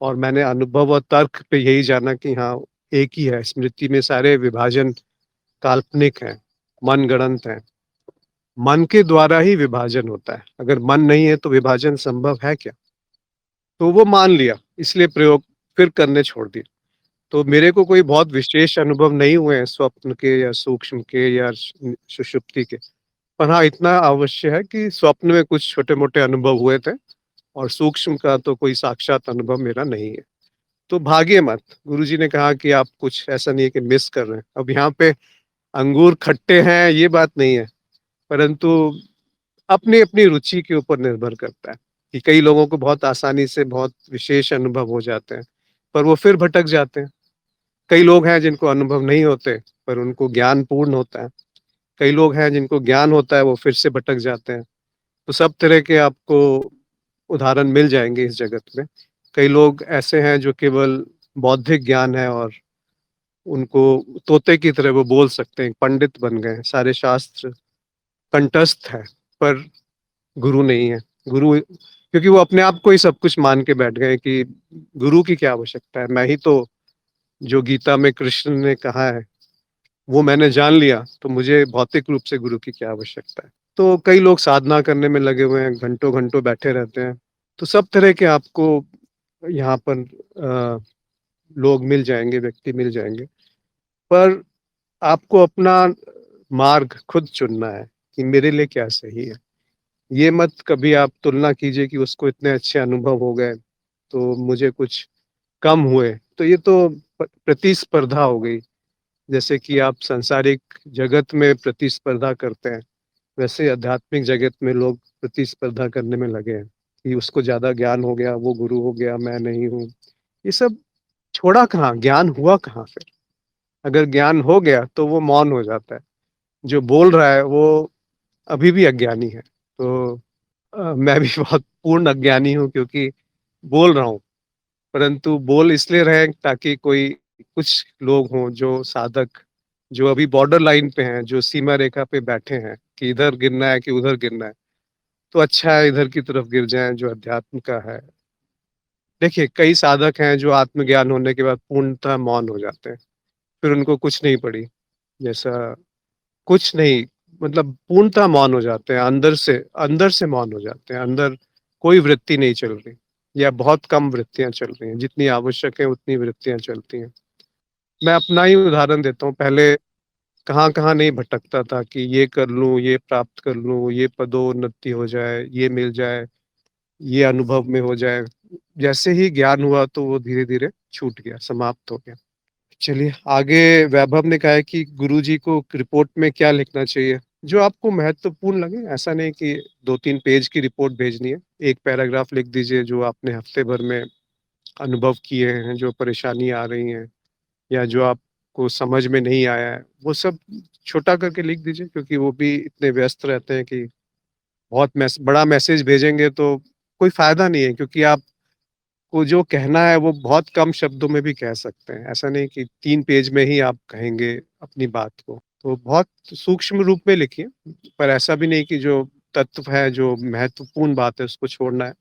और मैंने अनुभव और तर्क पे यही जाना कि हाँ, एक ही है, स्मृति में सारे विभाजन काल्पनिक हैं, मनगढ़ंत हैं। मन के द्वारा ही विभाजन होता है, अगर मन नहीं है तो विभाजन संभव है क्या? तो वो मान लिया, इसलिए प्रयोग फिर करने छोड़ दिए। तो मेरे को कोई बहुत विशेष अनुभव नहीं हुए हैं स्वप्न के या सूक्ष्म के या सुषुप्ति के। पर हाँ, इतना अवश्य है कि स्वप्न में कुछ छोटे-मोटे अनुभव हुए थे, और सूक्ष्म का तो कोई साक्षात अनुभव मेरा नहीं है। तो भागिए मत, गुरुजी ने कहा कि आप कुछ ऐसा नहीं है कि मिस कर रहे हैं। अब यहाँ पे अंगूर खट्टे हैं ये बात नहीं है, परंतु अपनी-अपनी रुचि के ऊपर निर्भर करता है, कि कई लोगों को बहुत आसानी से बहुत विशेष अनुभव हो जाते हैं, पर वो फिर भटक जाते हैं। कई लोग हैं जिनको अनुभव नहीं होते, पर उनको ज्ञान पूर्ण होता है। कई लोग हैं जिनको ज्ञान होता है, वो फिर से भटक जाते हैं। तो सब तरह के आपको उदाहरण मिल जाएँगे इस जगत में। कई लोग ऐसे हैं जो केवल बौद्धिक ज्ञान है, और उनको तोते की तरह वो बोल सकते हैं, पंडित बन गए हैं, सारे शास्त्र कंठस्थ हैं, पर गुरु नहीं है। गुरु, क्योंकि वो अपने आप को ही सब कुछ मान के बैठ गए हैं कि गुरु की क्या आवश्यकता है? मैं ही तो, जो गीता में कृष्ण ने कहा है, वो मैंने जान लिया, तो मुझे भौतिक रूप से गुरु की क्या आवश्यकता है? तो कई लोग साधना करने में लगे हुए हैं, घंटों-घंटों बैठे रहते हैं। तो सब तरह के आपको यहाँ पर लोग मिल जाएँगे, व्यक्ति मिल जाएँगे। पर आपको अपना मार्ग खुद चुनना है कि मेरे लिए क्या सही है। ये मत कभी आप तुलना कीजिए कि उसको इतने अच्छे अनुभव हो गए, तो मुझे कुछ कम हुए। तो ये तो प्रतिस्पर्धा हो गई। जैसे कि आप सांसारिक जगत में प्रतिस्पर्धा करते हैं, वैसे आध्यात्मिक जगत में लोग प्रतिस्पर्धा करने में लगे हैं, कि उसको ज़्यादा ज्ञान हो गया, वो गुरु हो गया, मैं नहीं हूँ। ये सब छोड़ा कहाँ, ज्ञान हुआ कहाँ फिर? अगर ज्ञान हो गया तो वो मौन हो जाता है। जो बोल रहा है वो अभी भी अज्ञानी है। तो मैं भी बहुत पूर्ण अज्ञानी हूँ क्योंकि बोल रहा हूँ, परंतु बोल इसलिए रहे हैं ताकि कोई कुछ लोग हों जो साधक, जो अभी बॉर्डर लाइन पे हैं, जो सीमा रेखा पे बैठे हैं कि इधर गिरना है कि उधर गिरना है, तो अच्छा है इधर की तरफ गिर जाएँ जो अध्यात्म का है। देखिए, कई साधक हैं जो आत्मज्ञान होने के बाद पूर्णतः मौन हो जाते हैं, फिर उनको कुछ नहीं पड़ी, जैसा कुछ नहीं, मतलब पूर्णतः मौन हो जाते हैं, अंदर से मौन हो जाते हैं, अंदर कोई वृत्ति नहीं चल रही या बहुत कम वृत्तियाँ चल रही हैं, जितनी आवश्यक है उतनी वृत्तियाँ चलती हैं। मैं अपना ही उदाहरण देता हूँ, पहले कहाँ-कहाँ नहीं भटकता था कि ये कर लूँ, ये प्राप्त कर लूँ, ये पदोन्नति हो जाए, ये मिल जाए, ये अनुभव में हो जाए। जैसे ही ज्ञान हुआ तो वो धीरे-धीरे छूट गया, समाप्त हो गया। चलिए, आगे वैभव ने कहा है कि गुरुजी को रिपोर्ट में क्या लिखना चाहिए? जो आपको महत्वपूर्ण लगे, ऐसा नहीं कि 2-3 पेज की रिपोर्ट भेजनी है। 1 पैराग्राफ लिख दीजिए जो आपने हफ्ते भर में अनुभव किए हैं, जो परेशानी आ रही हैं या जो आपको समझ में नहीं आया है, वो सब छोटा करके लिख दीजिए क्योंकि वो भी इतने व्यस्त रहते हैं कि बहुत बड़ा मैसेज भेजेंगे तो कोई फ़ायदा नहीं है क्योंकि आप को जो कहना है वो बहुत कम शब्दों में भी कह सकते हैं। ऐसा नहीं कि 3 पेज में ही आप कहेंगे अपनी बात को। तो बहुत सूक्ष्म रूप में लिखिए, पर ऐसा भी नहीं कि जो तत्व है, जो महत्वपूर्ण बात है उसको छोड़ना है।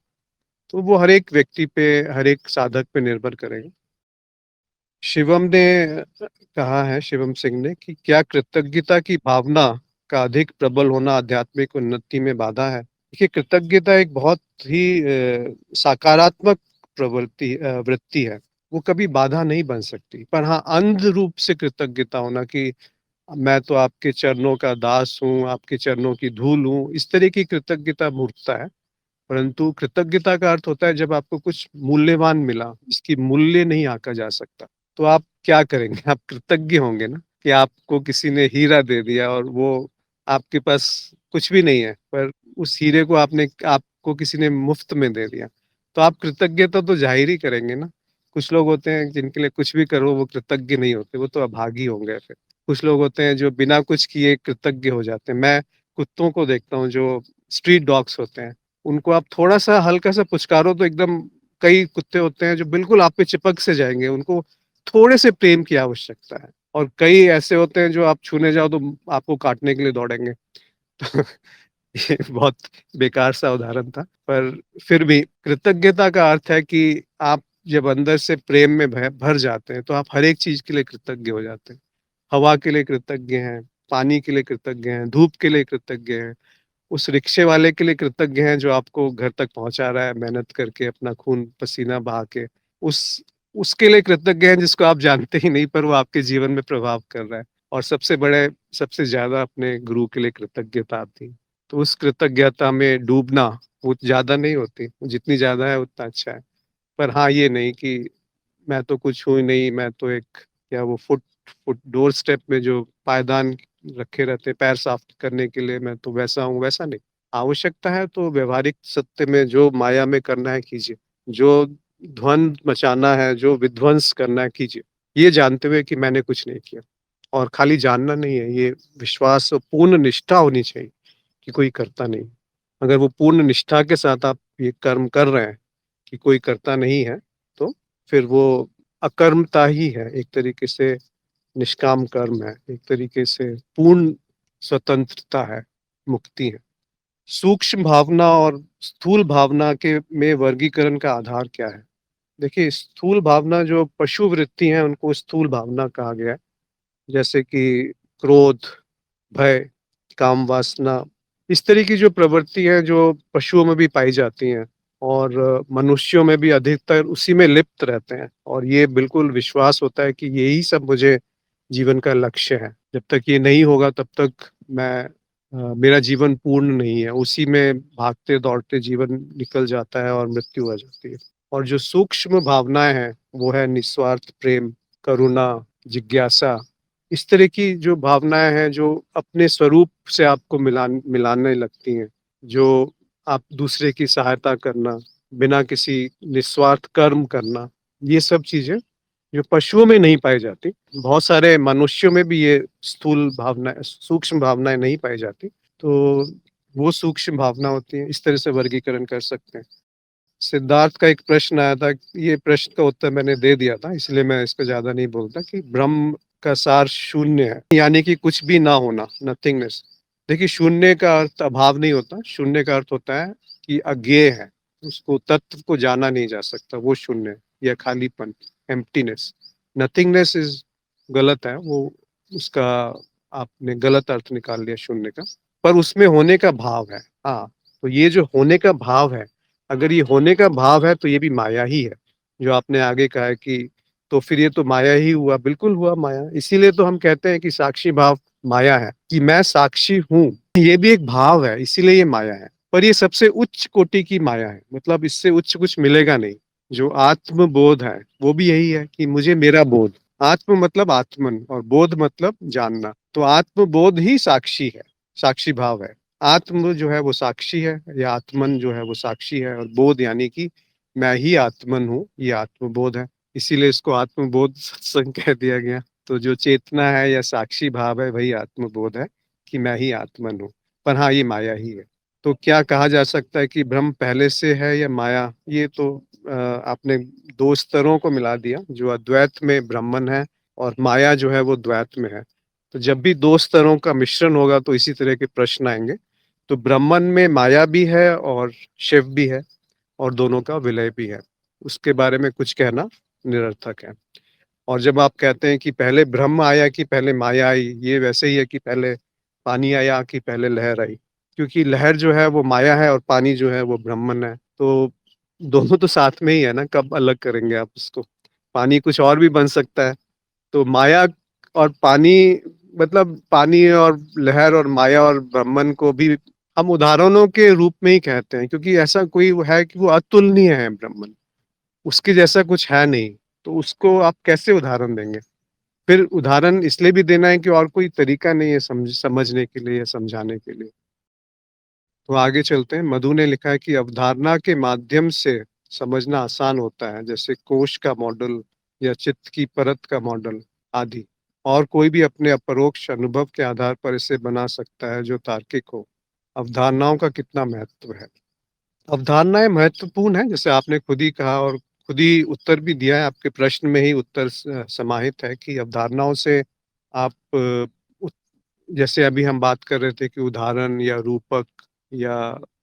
तो वो हर एक व्यक्ति पे, हर एक साधक पे निर्भर करेगा। शिवम ने कहा है, शिवम सिंह ने कि क्या कृतज्ञता की भावना का अधिक प्रबल होना आध्यात्मिक उन्नति में बाधा है? देखिए, कृतज्ञता एक बहुत ही सकारात्मक वृत्ति है। वो कभी बाधा नहीं बन सकती। पर हाँ, अंध रूप से कृतज्ञता होना कि मैं तो आपके चरणों का दास हूँ, आपके चरणों की धूल हूँ, इस तरह की कृतज्ञता मूर्खता है। परंतु कृतज्ञता का अर्थ होता है जब आपको कुछ मूल्यवान मिला, जिसकी मूल्य नहीं आँका जा सकता, तो आप क्या करेंगे? आप कृतज्ञ होंगे ना कि आपको किसी ने हीरा दे दिया और वो आपके पास कुछ भी नहीं है, पर उस हीरे को आपको किसी ने मुफ्त में दे दिया। तो आप कृतज्ञता तो ज़ाहिर ही करेंगे ना। कुछ लोग होते हैं जिनके लिए कुछ भी करो वो कृतज्ञ नहीं होते, वो तो अभागी होंगे फिर। कुछ लोग होते हैं जो बिना कुछ किए कृतज्ञ हो जाते हैं। मैं कुत्तों को देखता हूँ जो स्ट्रीट डॉग्स होते हैं। उनको आप थोड़ा-सा हल्का-सा पुचकारो तो एकदम, कई कुत्ते होते हैं जो बिल्कुल आप पे चिपक से जाएँगे, उनको थोड़े से प्रेम की आवश्यकता है और कई ऐसे होते हैं जो आप छूने जाओ तो आपको काटने के लिए दौड़ेंगे। तो ये बहुत बेकार सा उदाहरण था, पर फिर भी कृतज्ञता का अर्थ है कि आप जब अंदर से प्रेम में भर जाते हैं, तो आप हर एक चीज़ के लिए कृतज्ञ हो जाते हैं। हवा के लिए कृतज्ञ हैं, पानी के लिए कृतज्ञ हैं, धूप के लिए कृतज्ञ हैं। उस रिक्शे वाले के लिए कृतज्ञ हैं जो आपको घर तक पहुँचा रहा है मेहनत करके, अपना खून पसीना बहा के। उस उसके लिए कृतज्ञ हैं जिसको आप जानते ही नहीं पर वो आपके जीवन में प्रभाव कर रहा है। और सबसे ज़्यादा अपने गुरु के लिए कृतज्ञता आती है। तो उस कृतज्ञता में डूबना, वो ज़्यादा नहीं होती, जितनी ज़्यादा है उतना अच्छा है। पर हाँ, ये नहीं कि मैं तो कुछ हूँ ही नहीं, मैं तो एक, क्या वो फुट फुट डोर स्टेप में जो पायदान रखे रहते हैं पैर साफ करने के लिए, मैं तो वैसा हूँ, वैसा नहीं। आवश्यकता है तो व्यावहारिक सत्य में जो माया में करना है कीजिए। जो ध्वंस मचाना है, जो विध्वंस करना है कीजिए। ये जानते हुए कि मैंने कुछ नहीं किया। और खाली जानना नहीं है, ये विश्वास और पूर्ण निष्ठा होनी चाहिए कि कोई करता नहीं। अगर वो पूर्ण निष्ठा के साथ आप ये कर्म कर रहे हैं कि कोई करता नहीं है, तो फिर वो अकर्मता ही है, एक तरीके से निष्काम कर्म है, एक तरीके से पूर्ण स्वतंत्रता है, मुक्ति है। सूक्ष्म भावना और स्थूल भावना के में वर्गीकरण का आधार क्या है? देखिए, स्थूल भावना जो पशु वृत्ति हैं, उनको स्थूल भावना कहा गया है। जैसे कि क्रोध, भय, काम वासना, इस तरह की जो प्रवृत्ति है जो पशुओं में भी पाई जाती हैं और मनुष्यों में भी अधिकतर उसी में लिप्त रहते हैं और ये बिल्कुल विश्वास होता है कि यही सब मुझे जीवन का लक्ष्य है। जब तक ये नहीं होगा तब तक मेरा जीवन पूर्ण नहीं है। उसी में भागते-दौड़ते जीवन निकल जाता है और मृत्यु आ जाती है। और जो सूक्ष्म भावनाएँ हैं, वो है निस्वार्थ प्रेम, करुणा, जिज्ञासा, इस तरह की जो भावनाएँ हैं जो अपने स्वरूप से आपको मिलाने लगती हैं, जो आप दूसरे की सहायता करना, बिना किसी निस्वार्थ कर्म करना, ये सब चीज़ें जो पशुओं में नहीं पाई जाती। बहुत सारे मनुष्यों में भी ये स्थूल भावनाएँ, सूक्ष्म भावनाएँ नहीं पाई जाती। तो वो सूक्ष्म भावना होती है, इस तरह से वर्गीकरण कर सकते हैं। सिद्धार्थ का एक प्रश्न आया था, ये प्रश्न का उत्तर मैंने दे दिया था, इसलिए मैं इस पे ज़्यादा नहीं बोलता कि ब्रह्म का सार शून्य है, यानी कि कुछ भी ना होना, नथिंगनेस। देखिए, शून्य का अर्थ अभाव नहीं होता, शून्य का अर्थ होता है कि अज्ञेय है, उसको तत्व को जाना नहीं जा सकता, वो शून्य है, या खालीपन, एम्प्टीनेस। नथिंगनेस इज़ गलत है, वो उसका आपने गलत अर्थ निकाल लिया शून्य का, पर उसमें होने का भाव है। हाँ, तो ये जो होने का भाव है, अगर ये होने का भाव है तो ये भी माया ही है। जो आपने आगे कहा है कि तो फिर ये तो माया ही हुआ, बिल्कुल हुआ माया। इसीलिए तो हम कहते हैं कि साक्षी भाव माया है, कि मैं साक्षी हूँ, ये भी एक भाव है, इसीलिए ये माया है। पर ये सबसे उच्च कोटि की माया है, मतलब इससे उच्च कुछ मिलेगा नहीं। जो आत्मबोध है, वो भी यही है कि मुझे मेरा बोध, आत्म मतलब आत्मन और बोध मतलब जानना, तो आत्मबोध ही साक्षी है, साक्षी भाव है। आत्म जो है वो साक्षी है, या आत्मन जो है वो साक्षी है, और बोध यानी कि मैं ही आत्मन हूँ, ये आत्मबोध है। इसीलिए इसको आत्मबोध सत्संग कह दिया गया। तो जो चेतना है या साक्षी भाव है, वही आत्मबोध है कि मैं ही आत्मन हूँ। पर हाँ, ये माया ही है। तो क्या कहा जा सकता है कि ब्रह्म पहले से है या माया? ये तो आपने दो स्तरों को मिला दिया, जो अद्वैत में ब्रह्मन है और माया जो है वो द्वैत में है। तो जब भी दो स्तरों का मिश्रण होगा तो इसी तरह के प्रश्न आएंगे। तो ब्रह्मन में माया भी है और शिव भी है, और दोनों का विलय भी है। उसके बारे में कुछ कहना निरर्थक है। और जब आप कहते हैं कि पहले ब्रह्म आया कि पहले माया आई, ये वैसे ही है कि पहले पानी आया कि पहले लहर आई। क्योंकि लहर जो है वो माया है और पानी जो है वो ब्रह्मन है। तो दोनों तो साथ में ही है ना, कब अलग करेंगे आप उसको? पानी कुछ और भी बन सकता है। तो माया और पानी, मतलब पानी और लहर और माया और ब्रह्मन को भी हम उदाहरणों के रूप में ही कहते हैं, क्योंकि ऐसा कोई वो है कि वो अतुलनीय है ब्रह्मन, उसके जैसा कुछ है नहीं। तो उसको आप कैसे उदाहरण देंगे? फिर उदाहरण इसलिए भी देना है कि और कोई तरीका नहीं है समझने के लिए या समझाने के लिए। तो आगे चलते हैं। मधु ने लिखा है कि अवधारणा के माध्यम से समझना आसान होता है, जैसे कोश का मॉडल या चित्त की परत का मॉडल आदि। और कोई भी अपने अपरोक्ष अनुभव के आधार पर इसे बना सकता है जो तार्किक हो। अवधारणाओं का कितना महत्व है? अवधारणाएं महत्वपूर्ण है, जैसे आपने खुद ही कहा और खुद ही उत्तर भी दिया है, आपके प्रश्न में ही उत्तर समाहित है कि अवधारणाओं से आप जैसे अभी हम बात कर रहे थे कि उदाहरण या रूपक या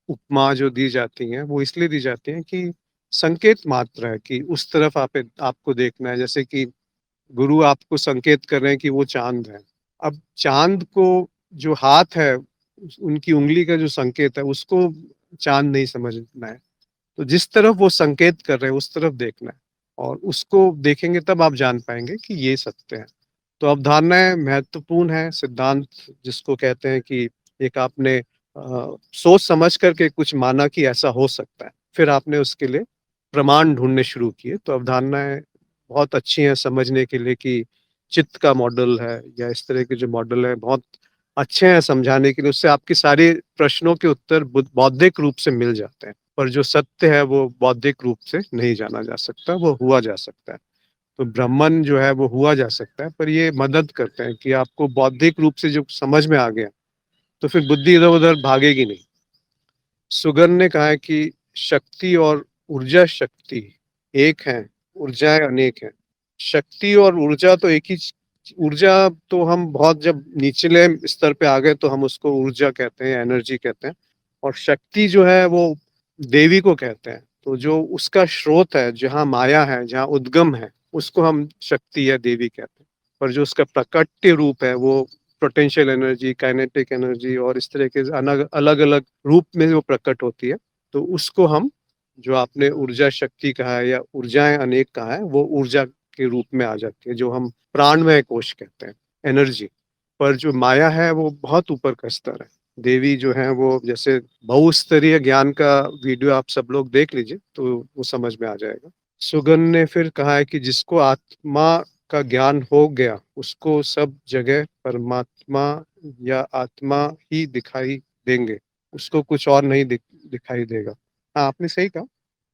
उपमा जो दी जाती हैं, वो इसलिए दी जाती हैं कि संकेत मात्र है कि उस तरफ आपको देखना है। जैसे कि गुरु आपको संकेत कर रहे हैं कि वो चांद है। अब चांद को जो हाथ है, उनकी उंगली का जो संकेत है, उसको चांद नहीं समझना है। तो जिस तरफ वो संकेत कर रहे हैं उस तरफ देखना है, और उसको देखेंगे तब आप जान पाएंगे कि ये सत्य है। तो अवधारणाएं महत्वपूर्ण है। सिद्धांत जिसको कहते हैं कि एक आपने सोच समझ करके कुछ माना कि ऐसा हो सकता है, फिर आपने उसके लिए प्रमाण ढूंढने शुरू किए। तो अवधारणाएं बहुत अच्छी हैं समझने के लिए, कि चित्त का मॉडल है या इस तरह के जो मॉडल है बहुत अच्छे हैं समझाने के लिए। उससे आपके सारे प्रश्नों के उत्तर बौद्धिक रूप से मिल जाते हैं, पर जो सत्य है वो बौद्धिक रूप से नहीं जाना जा सकता, वो हुआ जा सकता है। तो ब्राह्मण जो है वो हुआ जा सकता है, पर ये मदद करते हैं कि आपको बौद्धिक रूप से जो समझ में आ गया, तो फिर बुद्धि इधर उधर भागेगी नहीं। सुगन ने कहा है कि शक्ति और ऊर्जा, शक्ति एक है, ऊर्जाएं अनेक हैं। शक्ति और ऊर्जा तो एक ही ऊर्जा तो हम बहुत जब निचले स्तर पे आ गए तो हम उसको ऊर्जा कहते हैं, एनर्जी कहते हैं। और शक्ति जो है वो देवी को कहते हैं। तो जो उसका स्रोत है, जहाँ माया है, जहाँ उद्गम है, उसको हम शक्ति या देवी कहते हैं। पर जो उसका प्रकट्य रूप है वो पोटेंशियल एनर्जी, काइनेटिक एनर्जी और इस तरह के अलग अलग अलग रूप में वो प्रकट होती है। तो उसको हम, जो आपने ऊर्जा शक्ति कहा है या ऊर्जाएं अनेक कहा है, वो ऊर्जा के रूप में आ जाती है, जो हम प्राणमय कोश कहते हैं, एनर्जी। पर जो माया है वो बहुत ऊपर का स्तर है। देवी जो है वो, जैसे बहुस्तरीय ज्ञान का वीडियो आप सब लोग देख लीजिए तो वो समझ में आ जाएगा। सुगन ने फिर कहा है कि जिसको आत्मा का ज्ञान हो गया उसको सब जगह परमात्मा या आत्मा ही दिखाई देंगे, उसको कुछ और नहीं दिखाई देगा। हाँ, आपने सही कहा।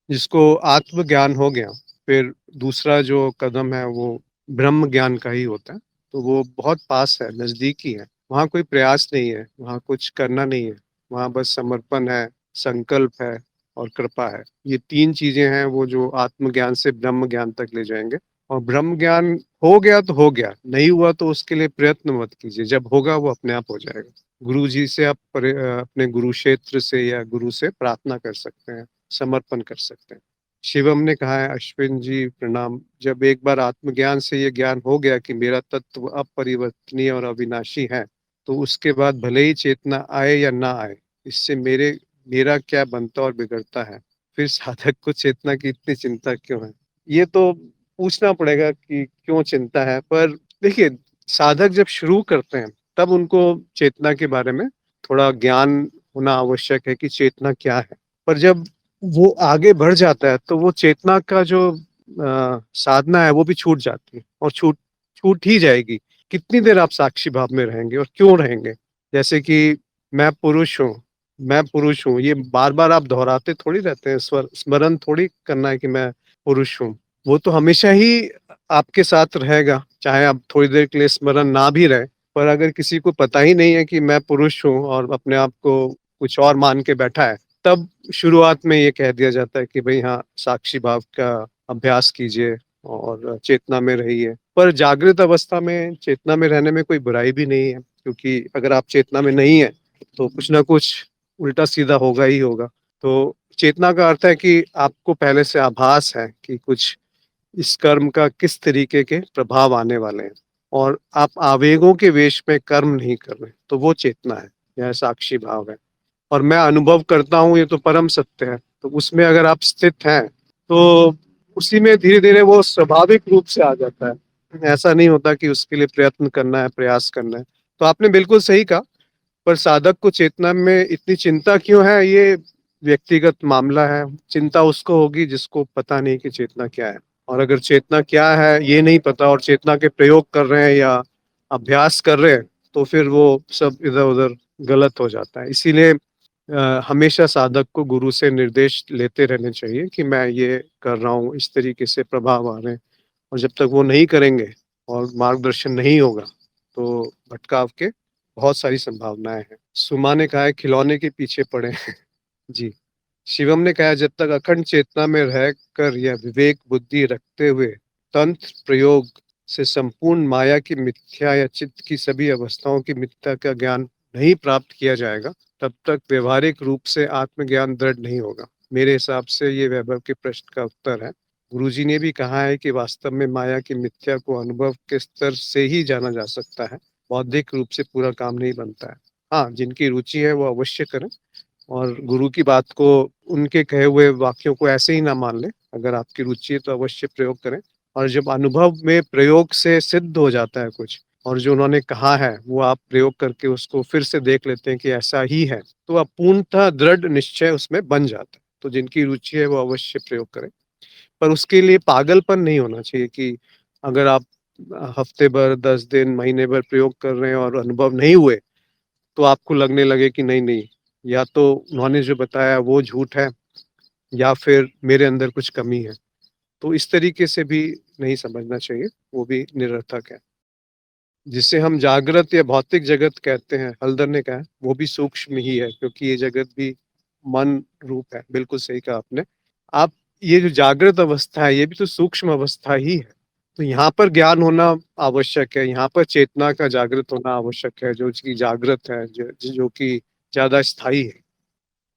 जिसको आत्मज्ञान हो गया, फिर दूसरा जो कदम है वो ब्रह्म ज्ञान का ही होता है। तो वो बहुत पास है, नजदीकी है, वहाँ कोई प्रयास नहीं है, वहाँ कुछ करना नहीं है। वहाँ बस समर्पण है, संकल्प है और कृपा है। ये 3 चीज़ें हैं वो जो आत्मज्ञान से ब्रह्म ज्ञान तक ले जाएँगे। और ब्रह्म ज्ञान हो गया तो हो गया, नहीं हुआ तो उसके लिए प्रयत्न मत कीजिए, जब होगा वो अपने आप हो जाएगा। गुरु जी से आप अपने गुरु क्षेत्र से या गुरु से प्रार्थना कर सकते हैं, समर्पण कर सकते हैं। शिवम ने कहा है, अश्विन जी प्रणाम, जब एक बार आत्मज्ञान से ये ज्ञान हो गया कि मेरा तत्व अपरिवर्तनीय और अविनाशी है, तो उसके बाद भले ही चेतना आए या ना आए, इससे मेरा क्या बनता और बिगड़ता है? फिर साधक को चेतना की इतनी चिंता क्यों है? ये तो पूछना पड़ेगा कि क्यों चिंता है, पर देखिए, साधक जब शुरू करते हैं, तब उनको चेतना के बारे में थोड़ा ज्ञान होना आवश्यक है कि चेतना क्या है। पर जब वो आगे बढ़ जाता है, तो वो चेतना का जो साधना है, वो भी छूट जाती है और छूट ही जाएगी। कितनी देर आप साक्षी भाव में रहेंगे और क्यों रहेंगे? जैसे कि मैं पुरुष हूँ, मैं पुरुष हूँ, ये बार-बार आप दोहराते थोड़ी रहते हैं, स्मरण थोड़ी करना है कि मैं पुरुष हूँ। वो तो हमेशा ही आपके साथ रहेगा, चाहे आप थोड़ी देर के लिए स्मरण ना भी रहे। पर अगर किसी को पता ही नहीं है कि मैं पुरुष हूँ और अपने आप को कुछ और मान के बैठा है, तब शुरुआत में ये कह दिया जाता है कि भई हाँ, साक्षी भाव का अभ्यास कीजिए और चेतना में रहिए। पर जागृत अवस्था में चेतना में रहने में कोई बुराई भी नहीं है, क्योंकि अगर आप चेतना में नहीं हैं, तो कुछ ना कुछ उल्टा-सीधा होगा ही होगा। तो चेतना का अर्थ है कि आपको पहले से आभास है कि कुछ इस कर्म का किस तरीके के प्रभाव आने वाले हैं, और आप आवेगों के वेश में कर्म नहीं कर रहे, तो वो चेतना है, यह साक्षी भाव है। और मैं अनुभव करता हूँ, ये तो परम सत्य है, तो उसमें अगर आप स्थित हैं, तो उसी में धीरे-धीरे वो स्वाभाविक रूप से आ जाता है। ऐसा नहीं होता कि उसके लिए प्रयत्न करना है, प्रयास करना है। तो आपने बिल्कुल सही कहा, पर साधक को चेतना में इतनी चिंता क्यों है, ये व्यक्तिगत मामला है। चिंता उसको होगी जिसको पता नहीं कि चेतना क्या है। और अगर चेतना क्या है ये नहीं पता और चेतना के प्रयोग कर रहे हैं या अभ्यास कर रहे हैं, तो फिर वो सब इधर-उधर गलत हो जाता है। इसीलिए हमेशा साधक को गुरु से निर्देश लेते रहने चाहिए कि मैं ये कर रहा हूँ, इस तरीके से प्रभाव आ रहे हैं। और जब तक वो नहीं करेंगे और मार्गदर्शन नहीं होगा, तो भटकाव के बहुत सारी संभावनाएँ हैं। सुमा ने कहा है, खिलौने के पीछे पड़े हैं। जी। शिवम ने कहा, जब तक अखंड चेतना में रहकर या विवेक बुद्धि रखते हुए तंत्र प्रयोग से संपूर्ण माया की मिथ्या या चित्त की सभी अवस्थाओं की मिथ्या का ज्ञान नहीं प्राप्त किया जाएगा, तब तक व्यवहारिक रूप से आत्मज्ञान दृढ़ नहीं होगा। मेरे हिसाब से ये वैभव के प्रश्न का उत्तर है। गुरुजी ने भी कहा है कि वास्तव में माया की मिथ्या को अनुभव के स्तर से ही जाना जा सकता है, बौद्धिक रूप से पूरा काम नहीं बनता है। हाँ, जिनकी रुचि है वो अवश्य करें, और गुरु की बात को, उनके कहे हुए वाक्यों को ऐसे ही ना मान लें। अगर आपकी रुचि है तो अवश्य प्रयोग करें, और जब अनुभव में प्रयोग से सिद्ध हो जाता है कुछ, और जो उन्होंने कहा है वो आप प्रयोग करके उसको फिर से देख लेते हैं कि ऐसा ही है, तो आप पूर्णतः दृढ़ निश्चय उसमें बन जाता है। तो जिनकी रुचि है वो अवश्य प्रयोग करें। पर उसके लिए पागलपन नहीं होना चाहिए कि अगर आप हफ्ते भर, 10 दिन, महीने भर प्रयोग कर रहे हैं और अनुभव नहीं हुए, तो आपको लगने लगे कि नहीं, नहीं, या तो उन्होंने जो बताया वो झूठ है, या फिर मेरे अंदर कुछ कमी है। तो इस तरीके से भी नहीं समझना चाहिए, वो भी निरर्थक है। जिसे हम जागृत या भौतिक जगत कहते हैं, हल्दर ने कहा, वो भी सूक्ष्म ही है, क्योंकि ये जगत भी मन रूप है। बिल्कुल सही कहा आपने। आप, ये जो जागृत अवस्था है, ये भी तो सूक्ष्म अवस्था ही है। तो यहाँ पर ज्ञान होना आवश्यक है, यहाँ पर चेतना का जागृत होना आवश्यक है, जो कि जागृत है, जो कि ज़्यादा स्थायी है।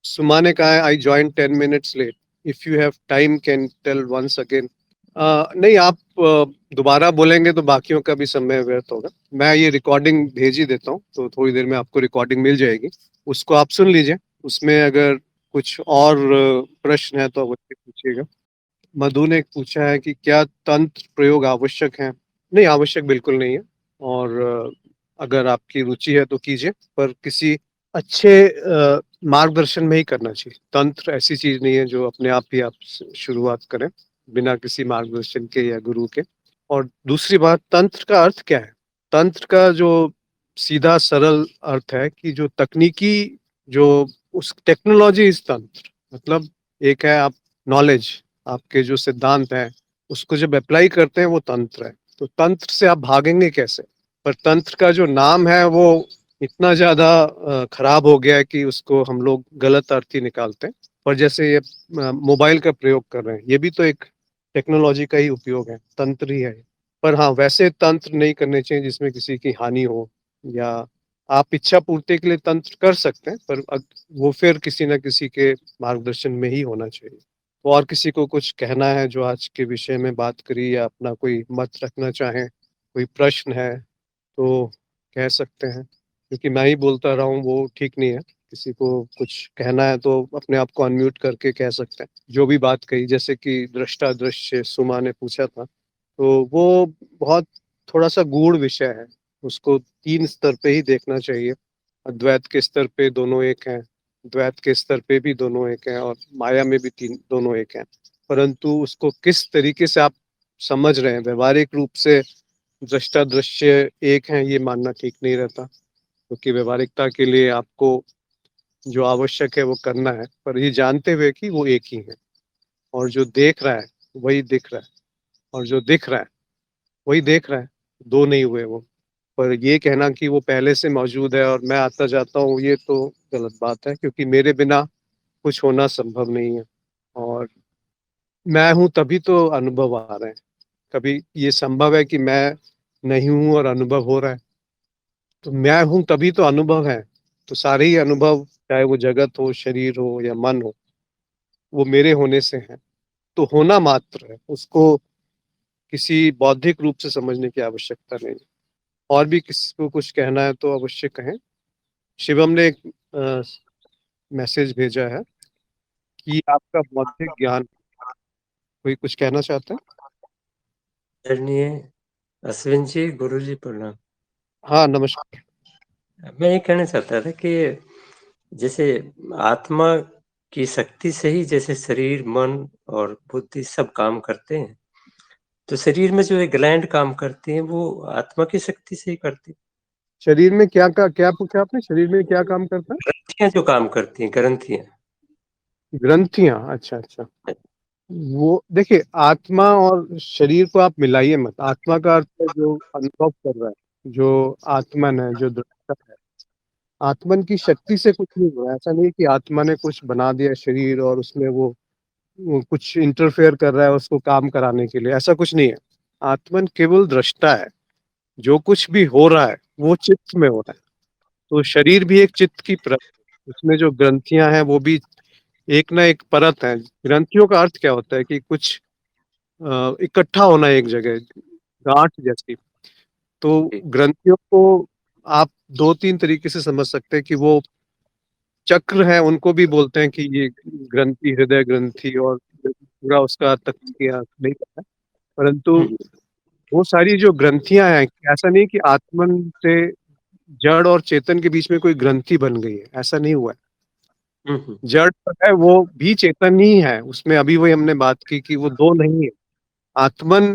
सुमा ने कहा है, I join 10 minutes late, if you have time can tell once again. नहीं, आप दोबारा बोलेंगे तो बाकियों का भी समय व्यर्थ होगा। मैं ये रिकॉर्डिंग भेज ही देता हूँ, तो थोड़ी देर में आपको रिकॉर्डिंग मिल जाएगी। उसको आप सुन लीजिए। उसमें अगर कुछ और प्रश्न है तो अवश्य पूछिएगा। मधु ने पूछा है कि क्या तंत्र प्रयोग आवश्यक है? नहीं, आवश्यक बिल्कुल नहीं है, और अगर आपकी रुचि है तो कीजिए, पर किसी अच्छे मार्गदर्शन में ही करना चाहिए। तंत्र ऐसी चीज़ नहीं है जो अपने आप ही आप शुरुआत करें, बिना किसी मार्गदर्शन के या गुरु के। और दूसरी बात, तंत्र का अर्थ क्या है? तंत्र का जो सीधा सरल अर्थ है कि जो तकनीकी, जो उस टेक्नोलॉजी इज़ तंत्र। मतलब एक है आप नॉलेज, आपके जो सिद्धांत हैं, उसको जब अप्लाई करते हैं वो तंत्र है। तो तंत्र से आप भागेंगे कैसे? पर तंत्र का जो नाम है वो इतना ज़्यादा खराब हो गया है कि उसको हम लोग गलत अर्थ ही निकालते हैं। पर जैसे ये मोबाइल का प्रयोग कर रहे हैं, ये भी तो एक टेक्नोलॉजी का ही उपयोग है, तंत्र ही है। पर हाँ, वैसे तंत्र नहीं करने चाहिए जिसमें किसी की हानि हो, या आप इच्छा पूर्ति के लिए तंत्र कर सकते हैं, पर वो फिर किसी न किसी के मार्गदर्शन में ही होना चाहिए। तो और किसी को कुछ कहना है जो आज के विषय में बात करी, या अपना कोई मत रखना चाहें, कोई प्रश्न है तो कह सकते हैं, क्योंकि मैं ही बोलता रहा हूँ वो ठीक नहीं है। किसी को कुछ कहना है तो अपने आप को अनम्यूट करके कह सकते हैं, जो भी बात कही। जैसे कि दृष्टा दृश्य सुमा ने पूछा था, तो वो बहुत थोड़ा-सा गूढ़ विषय है। उसको 3 स्तर पे ही देखना चाहिए। अद्वैत के स्तर पे दोनों एक हैं, द्वैत के स्तर पे भी दोनों एक हैं, और माया में भी 3 दोनों एक हैं। परंतु उसको किस तरीके से आप समझ रहे हैं, व्यावहारिक रूप से दृष्टा दृश्य एक हैं, ये मानना ठीक नहीं रहता। क्योंकि व्यावहारिकता के लिए आपको जो आवश्यक है वो करना है, पर ये जानते हुए कि वो एक ही है, और जो देख रहा है वही दिख रहा है, और जो दिख रहा है वही देख रहा है, 2 नहीं हुए वो। पर ये कहना कि वो पहले से मौजूद है और मैं आता जाता हूँ, ये तो गलत बात है, क्योंकि मेरे बिना कुछ होना संभव नहीं है। और मैं हूँ तभी तो अनुभव आ रहे हैं। कभी ये संभव है कि मैं नहीं हूँ और अनुभव हो रहा है? तो मैं हूँ तभी तो अनुभव है। तो सारे ही अनुभव, चाहे वो जगत हो, शरीर हो या मन हो, वो मेरे होने से हैं। तो होना मात्र है, उसको किसी बौद्धिक रूप से समझने की आवश्यकता नहीं है। और भी किसी को कुछ कहना है तो अवश्य कहें। शिवम ने एक अ, मैसेज भेजा है कि आपका बौद्धिक ज्ञान, कोई कुछ कहना चाहता है? आदरणीय अश्विन जी, गुरु जी प्रणाम। हाँ, नमस्कार। मैं ये कहना चाहता था कि जैसे आत्मा की शक्ति से ही जैसे शरीर, मन और बुद्धि सब काम करते हैं, तो शरीर में जो ये ग्लैंड काम करती हैं, वो आत्मा की शक्ति से ही करती हैं। शरीर में क्या पूछा आपने? शरीर में क्या काम करता है? ग्रंथियाँ जो काम करती हैं, ग्रंथियाँ। ग्रंथियाँ, अच्छा, अच्छा। वो देखिए, आत्मा और शरीर को आप मिलाइए मत। आत्मा का अर्थ है जो अनुभव कर रहा है, जो आत्मन है, जो दृष्टा है। आत्मन की शक्ति से कुछ नहीं हुआ है। ऐसा नहीं कि आत्मा ने कुछ बना दिया शरीर और उसमें वो कुछ इंटरफेयर कर रहा है उसको काम कराने के लिए, ऐसा कुछ नहीं है। आत्मन केवल दृष्टा है। जो कुछ भी हो रहा है वो चित्त में हो रहा है। तो शरीर भी एक चित्त की परत है। उसमें जो ग्रंथियां हैं वो भी एक ना एक परत है। ग्रंथियों का अर्थ क्या होता है कि कुछ इकट्ठा होना एक जगह, गांठ जैसी। तो जी। ग्रंथियों को आप 2-3 तरीके से समझ सकते हैं कि वो चक्र हैं, उनको भी बोलते हैं कि ये ग्रंथि, हृदय ग्रंथि, और पूरा उसका तख्तियाँ नहीं पता है। परंतु हुँ, वो सारी जो ग्रंथियाँ हैं, ऐसा नहीं कि आत्मन से जड़ और चेतन के बीच में कोई ग्रंथि बन गई है, ऐसा नहीं हुआ है। हुँ, हुँ, जड़ जो है वो भी चेतन ही है, उसमें अभी वही हमने बात की कि वो 2 नहीं है। आत्मन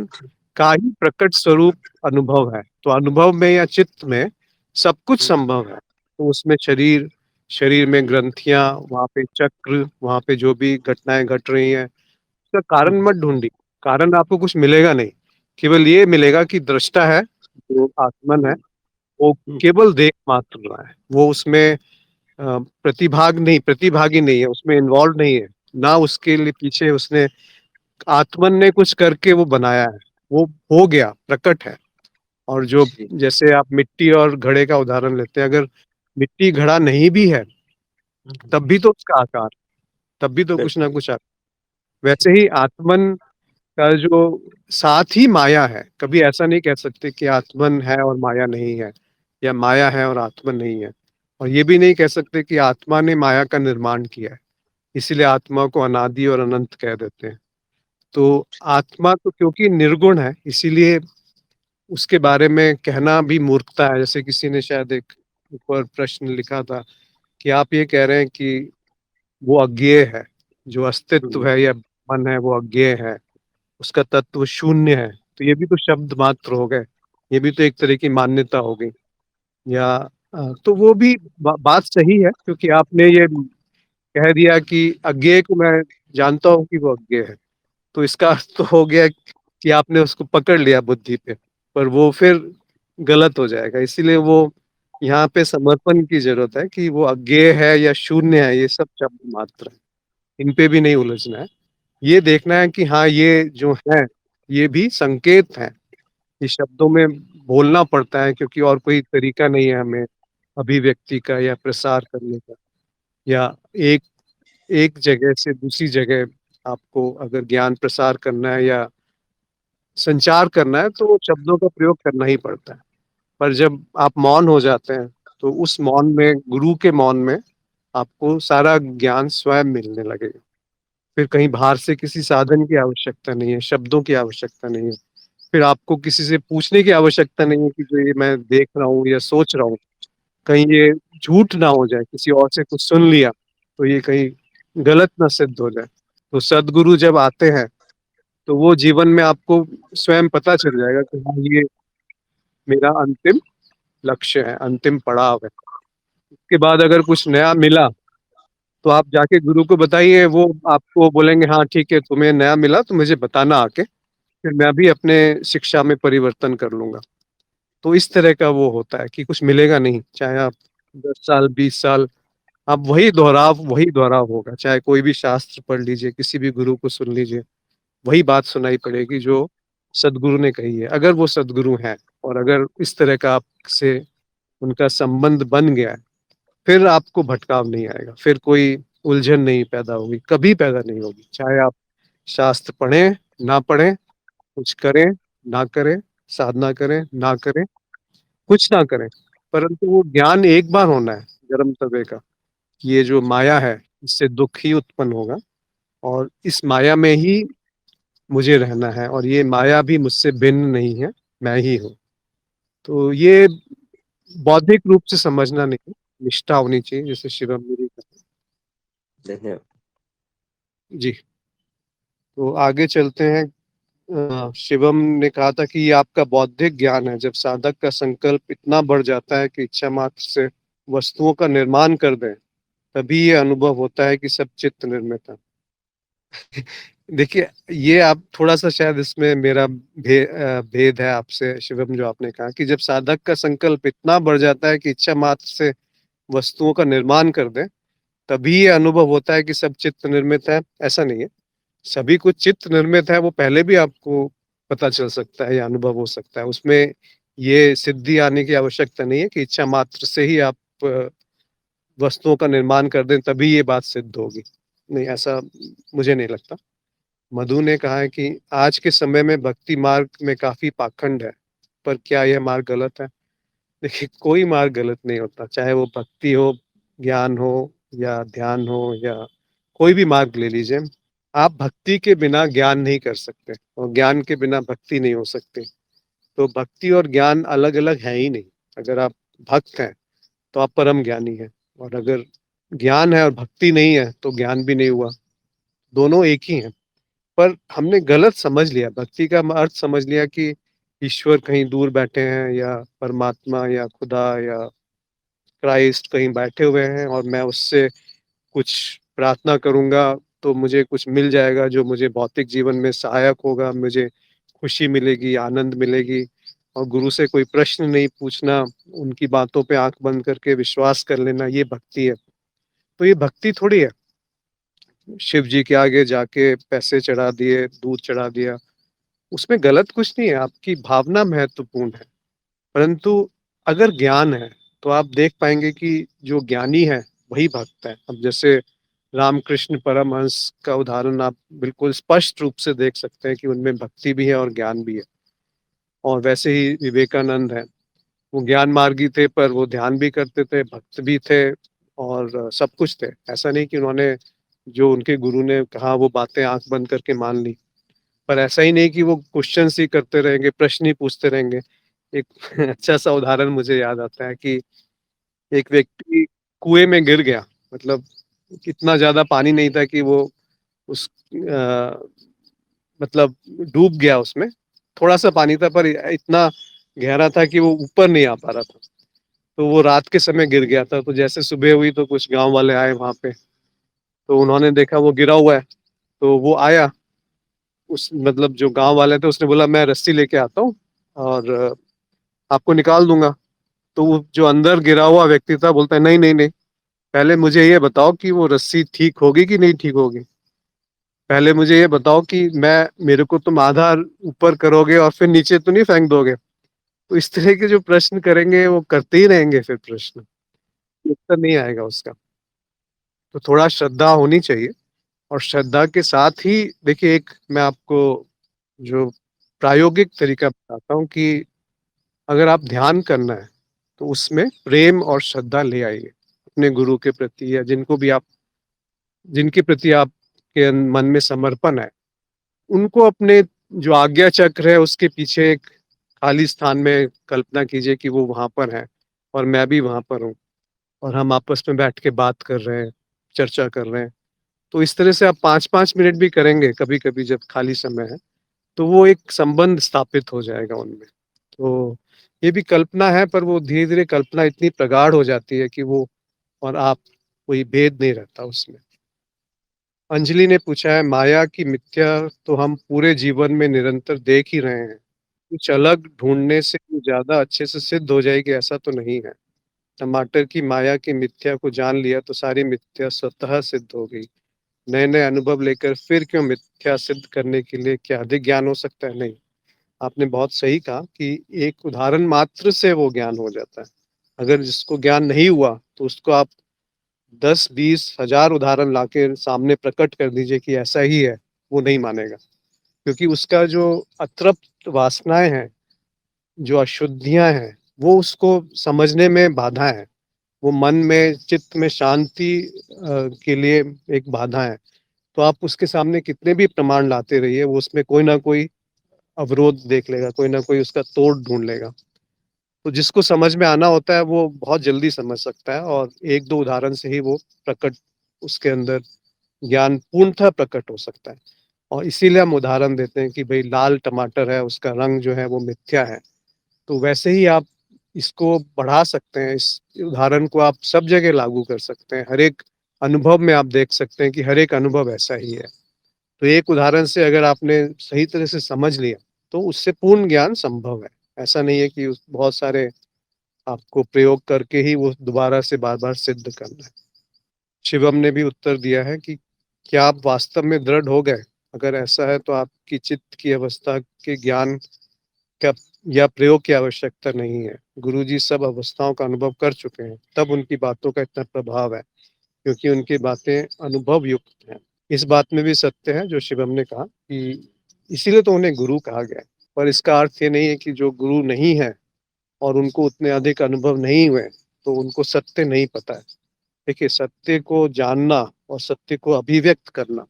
का ही प्रकट स्वरूप अनुभव है। तो अनुभव में या चित्त में सब कुछ हुँ, संभव है। तो उसमें शरीर, शरीर में ग्रंथियाँ, वहाँ पे चक्र, वहाँ पे जो भी घटनाएँ घट रही हैं, उसका हुँ, कारण मत ढूँढिए। कारण आपको कुछ मिलेगा नहीं। केवल ये मिलेगा कि दृष्टा है, जो आत्मन है, हुँ, वो हुँ, केवल देख मात्र रहा है। वो उसमें प्रतिभागी नहीं है, उसमें इन्वॉल्व नहीं है। ना उसके लिए पीछे उसने, आत्मन ने कुछ करके वो बनाया है। वो हो गया, प्रकट है। और जो, जी। जैसे आप मिट्टी और घड़े का उदाहरण लेते हैं, अगर मिट्टी घड़ा नहीं भी है, हुँ, हुँ, तब भी तो उसका आकार, तब भी तो कुछ ना बिल्कुल। कुछ जी। वैसे ही आत्मन का जो साथ ही माया है। कभी ऐसा नहीं कह सकते कि आत्मन है और माया नहीं है, या माया है और आत्मन नहीं है। और ये भी नहीं कह सकते कि आत्मा ने माया का निर्माण किया है, इसीलिए आत्मा को अनादि और अनंत कह देते हैं। तो आत्मा तो क्योंकि निर्गुण है, इसीलिए उसके बारे में कहना भी मूर्खता है। जैसे किसी ने शायद एक ऊपर प्रश्न लिखा था कि आप ये कह रहे हैं कि वो अज्ञेय है, जो अस्तित्व हुँ, है या मन है वो अज्ञेय है, उसका तत्व शून्य है। तो ये भी तो शब्द मात्र हो गए, ये भी तो एक तरह की मान्यता हो गई। या तो वो भी बात सही है, क्योंकि आपने ये कह दिया कि अज्ञेय को मैं जानता हूँ कि वो अज्ञेय है। तो इसका अर्थ तो हो गया कि आपने उसको पकड़ लिया बुद्धि पे, पर वो फिर गलत हो जाएगा। इसीलिए वो यहाँ पे समर्पण की ज़रूरत है कि वो अज्ञेय है या शून्य है, ये सब शब्द मात्र हैं। इन पे भी नहीं उलझना है। ये देखना है कि हाँ, ये जो है, ये भी संकेत हैं। ये शब्दों में बोलना पड़ता है क्योंकि और कोई तरीका नहीं है हमें अभिव्यक्ति का या प्रसार करने का, या एक एक जगह से दूसरी जगह आपको अगर ज्ञान प्रसार करना है या संचार करना है, तो शब्दों का प्रयोग करना ही पड़ता है। पर जब आप मौन हो जाते हैं, तो उस मौन में, गुरु के मौन में, आपको सारा ज्ञान स्वयं मिलने लगेगा। फिर कहीं बाहर से किसी साधन की आवश्यकता नहीं है, शब्दों की आवश्यकता नहीं है। फिर आपको किसी से पूछने की आवश्यकता नहीं है कि जो ये मैं देख रहा हूँ या सोच रहा हूँ, कहीं ये झूठ ना हो जाए, किसी और से कुछ सुन लिया, तो ये कहीं गलत ना सिद्ध हो जाए। तो सद्गुरु जब आते हैं, तो वो जीवन में आपको स्वयं पता चल जाएगा कि हाँ, ये मेरा अंतिम लक्ष्य है, अंतिम पड़ाव है। उसके बाद अगर कुछ नया मिला, तो आप जाके गुरु को बताइए, वो आपको बोलेंगे हाँ ठीक है, तुम्हें नया मिला तो मुझे बताना आके, फिर मैं भी अपने शिक्षा में परिवर्तन कर लूँगा। तो इस तरह का वो होता है कि कुछ मिलेगा नहीं, चाहे आप 10 साल, 20 साल, आप वही दोहराव होगा। चाहे कोई भी शास्त्र पढ़ लीजिए, किसी भी गुरु को सुन लीजिए, वही बात सुनाई पड़ेगी जो सद्गुरु ने कही है। अगर वो सद्गुरु हैं और अगर इस तरह का आपसे उनका संबंध बन गया है, फिर आपको भटकाव नहीं आएगा, फिर कोई उलझन नहीं पैदा होगी, कभी पैदा नहीं होगी। चाहे आप शास्त्र पढ़ें, ना पढ़ें, कुछ करें, ना करें, साधना करें, ना करें, कुछ ना करें, परंतु वो ज्ञान एक बार होना है, गरम तवे का। ये जो माया है, इससे दुःख ही उत्पन्न होगा और इस माया में ही मुझे रहना है और ये माया भी मुझसे भिन्न नहीं है, मैं ही हूँ। तो ये बौद्धिक रूप से समझना नहीं, निष्ठा होनी चाहिए, जैसे शिवम मेरी का। धन्यवाद। जी, तो आगे चलते हैं। शिवम ने कहा था कि ये आपका बौद्धिक ज्ञान है, जब साधक का संकल्प इतना बढ़ जाता है कि इच्छा मात्र से वस्तुओं का निर्माण कर दें, तभी ये अनुभव होता है कि सब चित्त निर्मित है। देखिए, ये आप थोड़ा-सा शायद इसमें मेरा भेद है आपसे शिवम, जो आपने कहा कि जब साधक का संकल्प इतना बढ़ जाता है कि इच्छा मात्र से वस्तुओं का निर्माण कर दें, तभी ये अनुभव होता है कि सब चित्त निर्मित है, ऐसा नहीं है। सभी कुछ चित्त निर्मित है, वो पहले भी आपको पता चल सकता है या अनुभव हो सकता है। उसमें ये सिद्धि आने की आवश्यकता नहीं है कि इच्छा मात्र से ही आप वस्तुओं का निर्माण कर दें, तभी ये बात सिद्ध होगी। नहीं, ऐसा मुझे नहीं लगता। मधु ने कहा है कि आज के समय में भक्ति मार्ग में काफ़ी पाखंड है, पर क्या यह मार्ग गलत है? देखिए, कोई मार्ग गलत नहीं होता, चाहे वो भक्ति हो, ज्ञान हो या ध्यान हो या कोई भी मार्ग ले लीजिए। आप भक्ति के बिना ज्ञान नहीं कर सकते और ज्ञान के बिना भक्ति नहीं हो सकती। तो भक्ति और ज्ञान अलग-अलग है ही नहीं। अगर आप भक्त हैं, तो आप परम ज्ञानी हैं, और अगर ज्ञान है और भक्ति नहीं है, तो ज्ञान भी नहीं हुआ। दोनों एक ही हैं। पर हमने गलत समझ लिया, भक्ति का अर्थ समझ लिया कि ईश्वर कहीं दूर बैठे हैं या परमात्मा या खुदा या क्राइस्ट कहीं बैठे हुए हैं और मैं उससे कुछ प्रार्थना करूँगा तो मुझे कुछ मिल जाएगा जो मुझे भौतिक जीवन में सहायक होगा, मुझे खुशी मिलेगी, आनंद मिलेगी, और गुरु से कोई प्रश्न नहीं पूछना, उनकी बातों पे आँख बंद करके विश्वास कर लेना, ये भक्ति है। तो ये भक्ति थोड़ी है, शिव जी के आगे जाके पैसे चढ़ा दिए, दूध चढ़ा दिया, उसमें गलत कुछ नहीं है, आपकी भावना महत्वपूर्ण है। परंतु अगर ज्ञान है, तो आप देख पाएँगे कि जो ज्ञानी है, वही भक्त है। अब जैसे रामकृष्ण परमहंस का उदाहरण आप बिल्कुल स्पष्ट रूप से देख सकते हैं कि उनमें भक्ति भी है और ज्ञान भी है। और वैसे ही विवेकानंद हैं, वो ज्ञान मार्गी थे, पर वो ध्यान भी करते थे, भक्त भी थे और सब कुछ थे। ऐसा नहीं कि उन्होंने जो उनके गुरु ने कहा वो बातें आँख बंद करके मान ली। पर ऐसा ही नहीं कि वो क्वेश्चन्स ही करते रहेंगे, प्रश्न ही पूछते रहेंगे। एक अच्छा-सा उदाहरण मुझे याद आता है कि एक व्यक्ति कुएँ में गिर गया, मतलब इतना ज़्यादा पानी नहीं था कि वो उस मतलब डूब गया उसमें, थोड़ा-सा पानी था पर इतना गहरा था कि वो ऊपर नहीं आ पा रहा था। तो वो रात के समय गिर गया था, तो जैसे सुबह हुई तो कुछ गाँव वाले आए वहाँ पे, तो उन्होंने देखा वो गिरा हुआ है, तो वो आया, उस मतलब जो गाँव वाले थे उसने बोला मैं रस्सी लेके आता हूँ और आपको निकाल दूँगा। तो वो जो अंदर गिरा हुआ व्यक्ति था बोलता है, "नहीं, नहीं, नहीं, पहले मुझे ये बताओ कि वो रस्सी ठीक होगी कि नहीं ठीक होगी? पहले मुझे ये बताओ कि मेरे को तुम आधा ऊपर करोगे और फिर नीचे तो नहीं फेंक दोगे?" तो इस तरह के जो प्रश्न करेंगे वो करते ही रहेंगे फिर प्रश्न, उत्तर नहीं आएगा उसका। तो थोड़ा श्रद्धा होनी चाहिए और श्रद्धा के साथ ही देखिए एक मैं आपको जो प्रायोगिक तरीका बताता हूँ कि अगर आप ध्यान करना है, तो उसमें प्रेम और श्रद्धा ले आइए, अपने गुरु के प्रति या जिनके प्रति आपके मन में समर्पण है, उनको अपने जो आज्ञा चक्र है उसके पीछे एक खाली स्थान में कल्पना कीजिए कि वो वहाँ पर हैं और मैं भी वहाँ पर हूँ और हम आपस में बैठ के बात कर रहे हैं, चर्चा कर रहे हैं। तो इस तरह से आप 5-5 मिनट भी करेंगे कभी-कभी जब खाली समय है, तो वो एक संबंध स्थापित हो जाएगा उनमें। तो ये भी कल्पना है पर वो धीरे-धीरे कल्पना इतनी प्रगाढ़ हो जाती है कि वो और आप कोई भेद नहीं रहता उसमें। अंजलि ने पूछा है, माया की मिथ्या तो हम पूरे जीवन में निरंतर देख ही रहे हैं। कुछ अलग ढूँढने से वो ज़्यादा अच्छे से सिद्ध हो जाएगी ऐसा तो नहीं है। टमाटर की माया की मिथ्या को जान लिया तो सारी मिथ्या स्वतः सिद्ध हो गई। नए-नए अनुभव लेकर फिर क्यों मिथ्या सिद्ध करने के लिए क्या अधिक ज्ञान हो सकता है? नहीं। आपने बहुत सही कहा कि एक उदाहरण मात्र से वो ज्ञान हो जाता है। अगर जिसको ज्ञान नहीं हुआ, तो उसको आप 10, 20, 1000 उदाहरण लाके सामने प्रकट कर दीजिए कि ऐसा ही है, वो नहीं मानेगा। क्योंकि उसका जो अतृप्त वासनाएँ हैं, जो अशुद्धियाँ हैं, वो उसको समझने में बाधा है। वो मन में, चित्त में शांति के लिए एक बाधा है। तो आप उसके सामने कितने भी प्रमाण लाते रहिए, वो उसमें कोई ना कोई अवरोध देख लेगा, कोई ना कोई उसका तोड़ ढूँढ लेगा। तो जिसको समझ में आना होता है वो बहुत जल्दी समझ सकता है और 1-2 उदाहरण से ही वो प्रकट उसके अंदर ज्ञान पूर्णतः प्रकट हो सकता है। और इसीलिए हम उदाहरण देते हैं कि भई लाल टमाटर है, उसका रंग जो है वो मिथ्या है। तो वैसे ही आप इसको बढ़ा सकते हैं, इस उदाहरण को आप सब जगह लागू कर सकते हैं। हर एक अनुभव में आप देख सकते हैं कि हर एक अनुभव ऐसा ही है। तो एक उदाहरण से अगर आपने सही तरह से समझ लिया, तो उससे पूर्ण ज्ञान संभव है। ऐसा नहीं है कि उस बहुत सारे आपको प्रयोग करके ही वो दोबारा से बार-बार सिद्ध करना है। शिवम ने भी उत्तर दिया है कि क्या आप वास्तव में दृढ़ हो गए? अगर ऐसा है तो आपकी चित्त की अवस्था के ज्ञान का या प्रयोग की आवश्यकता नहीं है। गुरुजी सब अवस्थाओं का अनुभव कर चुके हैं, तब उनकी बातों का इतना प्रभाव है, क्योंकि उनकी बातें अनुभव युक्त हैं। इस बात में भी सत्य है जो शिवम ने कहा कि इसीलिए तो उन्हें गुरु कहा गया है। पर इसका अर्थ ये नहीं है कि जो गुरु नहीं है और उनको उतने अधिक अनुभव नहीं हुए, तो उनको सत्य नहीं पता है। देखिए, सत्य को जानना और सत्य को अभिव्यक्त करना,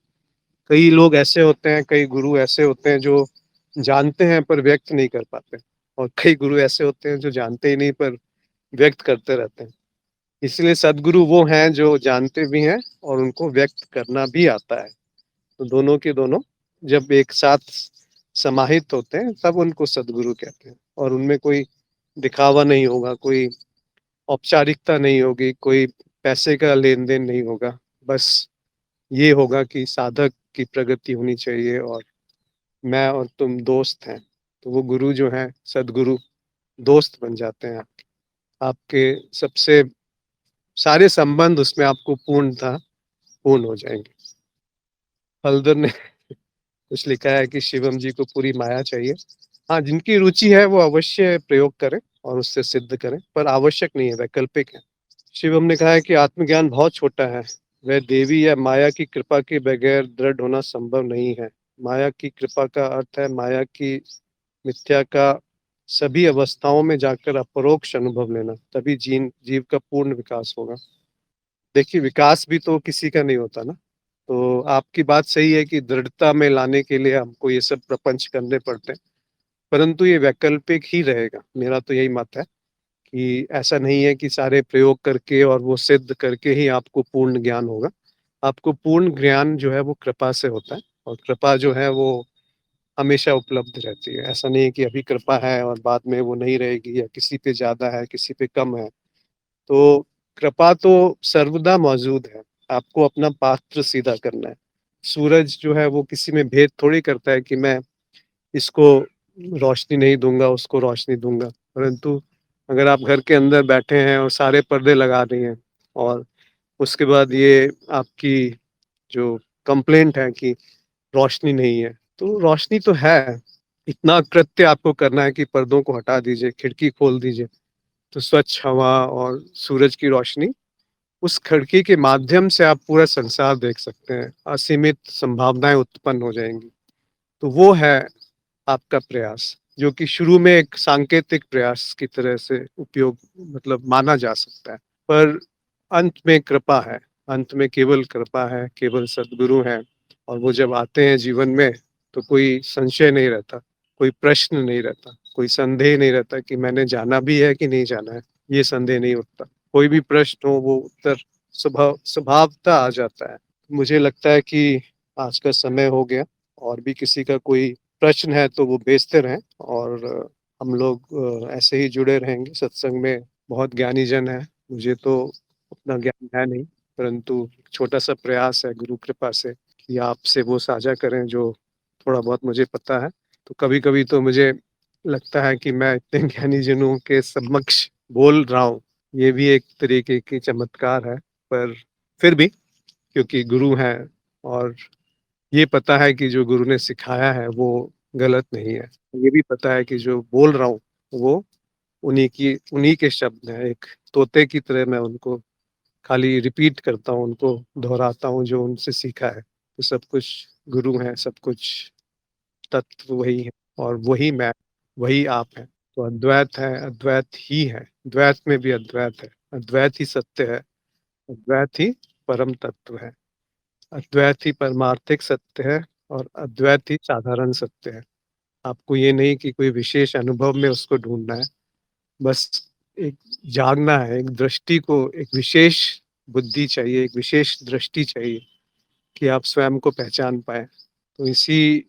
कई लोग ऐसे होते हैं, कई गुरु ऐसे होते हैं जो जानते हैं पर व्यक्त नहीं कर पाते और कई गुरु ऐसे होते हैं जो जानते ही नहीं पर व्यक्त करते रहते हैं। इसलिए सद्गुरु वो हैं जो जानते भी हैं और उनको व्यक्त करना भी आता है। तो दोनों के दोनों जब एक साथ समाहित होते हैं तब उनको सद्गुरु कहते हैं और उनमें कोई दिखावा नहीं होगा, कोई औपचारिकता नहीं होगी, कोई पैसे का लेन-देन नहीं होगा। बस ये होगा कि साधक की प्रगति होनी चाहिए और मैं और तुम दोस्त हैं। तो वो गुरु जो हैं, सद्गुरु दोस्त बन जाते हैं आपके। आपके सबसे सारे संबंध उसमें आपको पूर्णतः पूर्ण हो जाएँगे। हल्दर ने कुछ लिखा है कि शिवम जी को पूरी माया चाहिए। हाँ, जिनकी रुचि है वो अवश्य प्रयोग करें और उससे सिद्ध करें, पर आवश्यक नहीं है, वैकल्पिक है। शिवम ने कहा है कि आत्मज्ञान बहुत छोटा है। वह देवी या माया की कृपा के बगैर दृढ़ होना संभव नहीं है। माया की कृपा का अर्थ है माया की मिथ्या का सभी अवस्थाओं में जाकर अपरोक्ष अनुभव लेना, तभी जीव का पूर्ण विकास होगा। देखिए, विकास भी तो किसी का नहीं होता ना, तो आपकी बात सही है कि दृढ़ता में लाने के लिए हमको ये सब प्रपंच करने पड़ते हैं, परंतु ये वैकल्पिक ही रहेगा। मेरा तो यही मत है कि ऐसा नहीं है कि सारे प्रयोग करके और वो सिद्ध करके ही आपको पूर्ण ज्ञान होगा। आपको पूर्ण ज्ञान जो है वो कृपा से होता है और कृपा जो है वो हमेशा उपलब्ध रहती है। ऐसा नहीं है कि अभी कृपा है और बाद में वो नहीं रहेगी या किसी पे ज़्यादा है, किसी पे कम है। तो कृपा तो सर्वदा मौजूद है, आपको अपना पात्र सीधा करना है। सूरज जो है वो किसी में भेद थोड़ी करता है कि मैं इसको रोशनी नहीं दूँगा, उसको रोशनी दूँगा, परंतु अगर आप घर के अंदर बैठे हैं और सारे पर्दे लगा दिए हैं और उसके बाद ये आपकी जो कंप्लेंट है कि रोशनी नहीं है, तो रोशनी तो है। इतना कृत्य आपको करना है कि पर्दों को हटा दीजिए, खिड़की खोल दीजिए, तो स्वच्छ हवा और सूरज की रोशनी उस खिड़की के माध्यम से आप पूरा संसार देख सकते हैं, असीमित संभावनाएँ उत्पन्न हो जाएँगी। तो वो है आपका प्रयास, जो कि शुरू में एक सांकेतिक प्रयास की तरह से उपयोग मतलब माना जा सकता है। पर अंत में कृपा है, अंत में केवल कृपा है, केवल सद्गुरु हैं और वो जब आते हैं जीवन में, तो कोई संशय नहीं रहता, कोई प्रश्न नहीं रहता, कोई संदेह नहीं रहता कि मैंने जाना भी है कि नहीं जाना है, ये संदेह नहीं उठता। कोई भी प्रश्न हो वो उत्तर स्वभावतः आ जाता है। मुझे लगता है कि आज का समय हो गया और भी किसी का कोई प्रश्न है तो वो भेजते रहें और हम लोग ऐसे ही जुड़े रहेंगे। सत्संग में बहुत ज्ञानी जन हैं, मुझे तो उतना ज्ञान है नहीं, परंतु छोटा-सा प्रयास है गुरु कृपा से कि आपसे वो साझा करें जो थोड़ा बहुत मुझे पता है। तो कभी-कभी तो मुझे लगता है कि मैं इतने ज्ञानी जनों के समक्ष बोल रहा हूँ, ये भी एक तरीके की चमत्कार है। पर फिर भी क्योंकि गुरु हैं और ये पता है कि जो गुरु ने सिखाया है वो गलत नहीं है। ये भी पता है कि जो बोल रहा हूँ वो उन्हीं के शब्द हैं। एक तोते की तरह मैं उनको खाली रिपीट करता हूँ, उनको दोहराता हूँ जो उनसे सीखा है। तो सब कुछ गुरु हैं, सब कुछ तत्व वही है और वही मैं, वही आप हैं। तो अद्वैत है, अद्वैत ही है, द्वैत में भी अद्वैत है। अद्वैत ही सत्य है, अद्वैत ही परम तत्व है। अद्वैत ही परमार्थिक सत्य है और अद्वैत ही साधारण सत्य है। आपको ये नहीं कि कोई विशेष अनुभव में उसको ढूँढना है, बस एक जागना है, एक दृष्टि को एक विशेष बुद्धि चाहिए, एक विशेष दृष्टि चाहिए कि आप स्वयं को पहचान पाएँ। तो इसी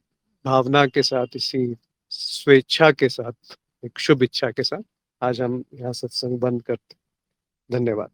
भावना के साथ, इसी स्वेच्छा के साथ, एक शुभ इच्छा के साथ आज हम यहाँ सत्संग बंद करते हैं। धन्यवाद।